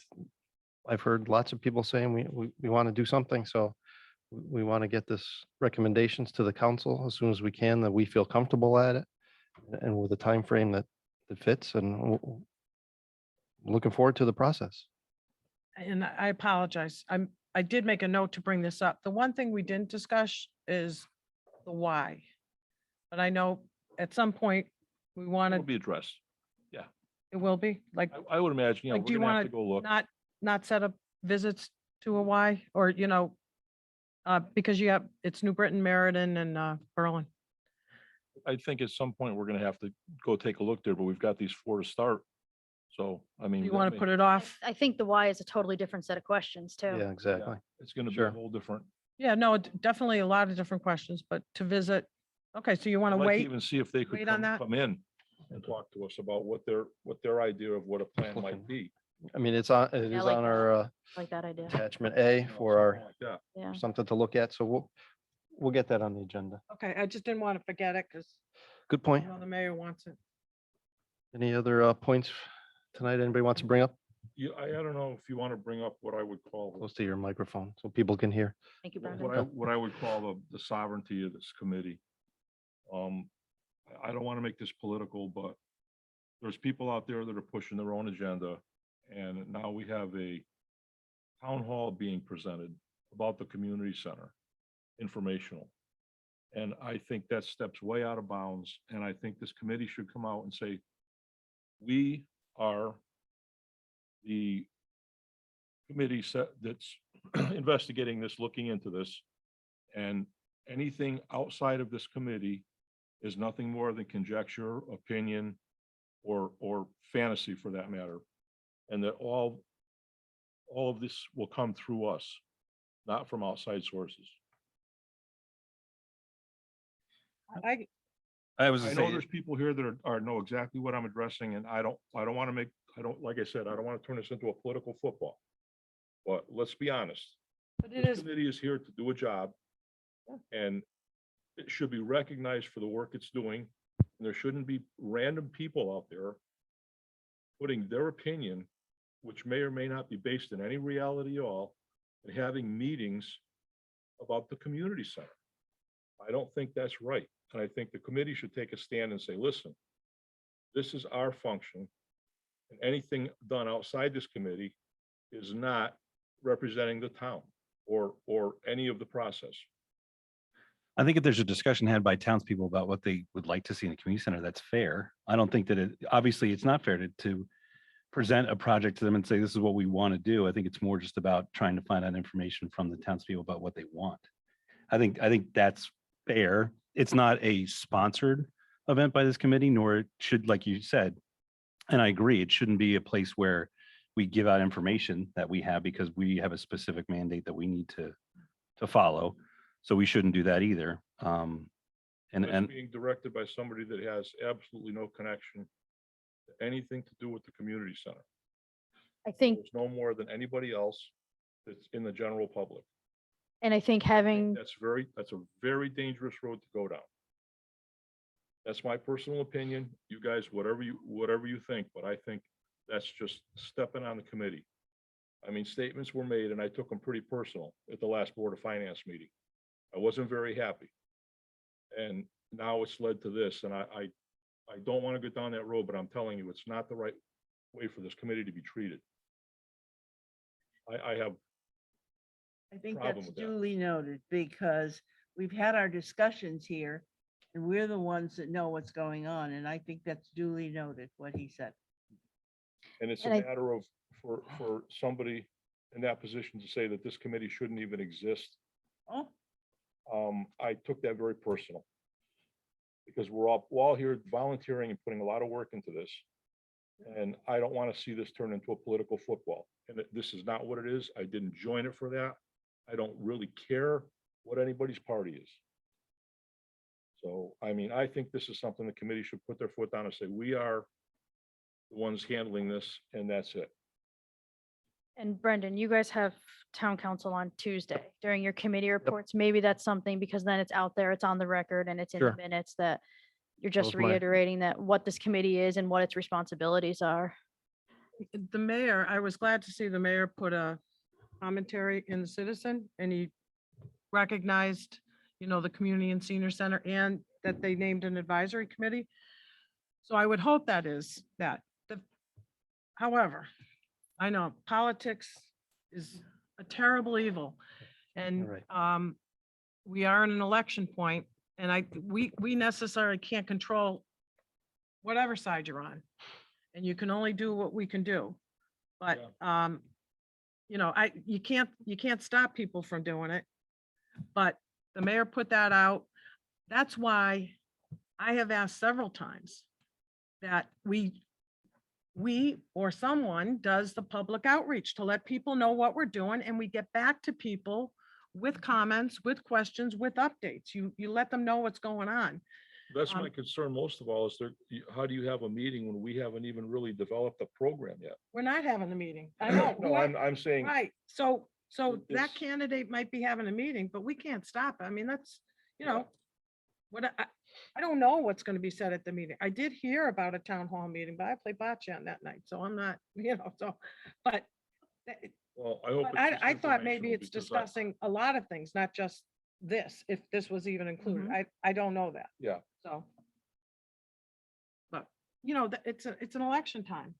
I've heard lots of people saying we want to do something. So we want to get this recommendations to the council as soon as we can, that we feel comfortable at it and with a time frame that fits and looking forward to the process. And I apologize. I did make a note to bring this up. The one thing we didn't discuss is the why. But I know at some point we want It'll to, be addressed. it will be like, I would imagine, yeah, like, we're do you gonna have want to go look. not set up visits to a why or, because you have, it's New Britain, Meriden and Berlin. I think at some point we're gonna have to go take a look there, but we've got these 4 to start. So, I mean. You that want may- to put it off? I think the why is a totally different set of questions too. Yeah, exactly. It's gonna be Sure. a whole different. Yeah, no, definitely a lot of different questions, but to visit. Okay, so you want I'd to like to wait? even see if they could wait on that? come in and talk to us about what their idea of what a plan Okay. might be. I mean, it is on like our Like that idea. attachment A you know, for our, something like that. Yeah. something to look at. So we'll get that on the agenda. Okay, I just didn't want to forget it because Good I point. know the mayor wants it. Any other points tonight anybody wants to bring up? I don't know if you want to bring up what I would call, Close to your microphone so people can hear. Thank you, what Brendan. what I would call the sovereignty of this committee. I don't want to make this political, but there's people out there that are pushing their own agenda. And now we have a town hall being presented about the community center, informational. And I think that steps way out of bounds. And I think this committee should come out and say, we are the committee that's investigating this, looking into this. And anything outside of this committee is nothing more than conjecture, opinion, or fantasy for that matter. And that all of this will come through us, not from outside sources. I was I gonna know say, there's people here that are know exactly what I'm addressing, and I don't want to make, like I said, I don't want to turn this into a political football. But let's be honest, But it this is, committee is here to do a job. And it should be recognized for the work it's doing. And there shouldn't be random people out there putting their opinion, which may or may not be based in any reality at all, and having meetings about the community center. I don't think that's right. And I think the committee should take a stand and say, listen, this is our function. And anything done outside this committee is not representing the town or any of the process. I think if there's a discussion had by townspeople about what they would like to see in the community center, that's fair. I don't think that obviously it's not fair to present a project to them and say, this is what we want to do. I think it's more just about trying to find out information from the townspeople about what they want. I think that's fair. It's not a sponsored event by this committee, nor it should, like you said, and I agree, it shouldn't be a place where we give out information that we have because we have a specific mandate that we need to follow. So we shouldn't do that either. It's And being directed by somebody that has absolutely no connection to anything to do with the community center. I think, There's no more than anybody else that's in the general public. and I think having, That's a very dangerous road to go down. That's my personal opinion. You guys, whatever you think, but I think that's just stepping on the committee. I mean, statements were made and I took them pretty personal at the last Board of Finance meeting. I wasn't very happy. And now it's led to this, and I don't want to go down that road, but I'm telling you, it's not the right way for this committee to be treated. I have, I think problem that's with that. duly noted because we've had our discussions here and we're the ones that know what's going on. And I think that's duly noted, what he said. and it's a And I- matter of, for somebody in that position to say that this committee shouldn't even exist. Oh, I took that very personal. Because we're all here volunteering and putting a lot of work into this. And I don't want to see this turn into a political football. And this is not what it is. I didn't join it for that. I don't really care what anybody's party is. So, I mean, I think this is something the committee should put their foot down and say, we are the ones handling this, and that's it. and Brendan, you guys have town council on Tuesday during your committee reports. Maybe that's something because then it's out there, it's on the record and it's in the Sure. minutes that you're just was my- reiterating that what this committee is and what its responsibilities are. the mayor, I was glad to see the mayor put a commentary in the Citizen and he recognized, the community and senior center and that they named an advisory committee. So I would hope that is that. However, I know politics is a terrible evil. And, right. we are in an election point, and we necessarily can't control whatever side you're on. And you can only do what we can do. But, you know, you can't stop people from doing it. But the mayor put that out. That's why I have asked several times that we or someone does the public outreach to let people know what we're doing, and we get back to people with comments, with questions, with updates. You let them know what's going on. That's my concern most of all is how do you have a meeting when we haven't even really developed a program yet? We're not having a meeting. I know. No, I'm saying, Right, so that It's- candidate might be having a meeting, but we can't stop. I mean, that's, you know, what I don't know what's gonna be said at the meeting. I did hear about a town hall meeting, but I played bocce on that night, so I'm not, you know, so, but well, I hope. but it's just I thought maybe informational it's because discussing a lot of things, not just this, if this was even included. I don't know that. Yeah. So. But, you know, it's an election time.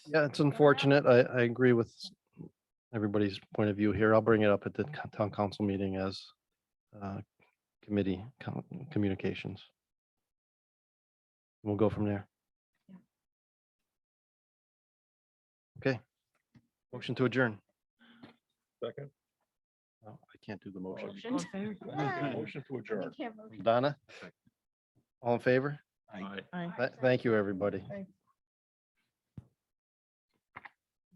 Yeah, it's unfortunate. I agree with everybody's point of view here. I'll bring it up at the town council meeting as committee communications. We'll go from there. Yeah. Okay. Motion to adjourn. Second, Oh, I can't do the motion. Motion. All in favor? motion to adjourn. Donna? All in favor? Aye. Aye. Thank you, everybody. Thanks.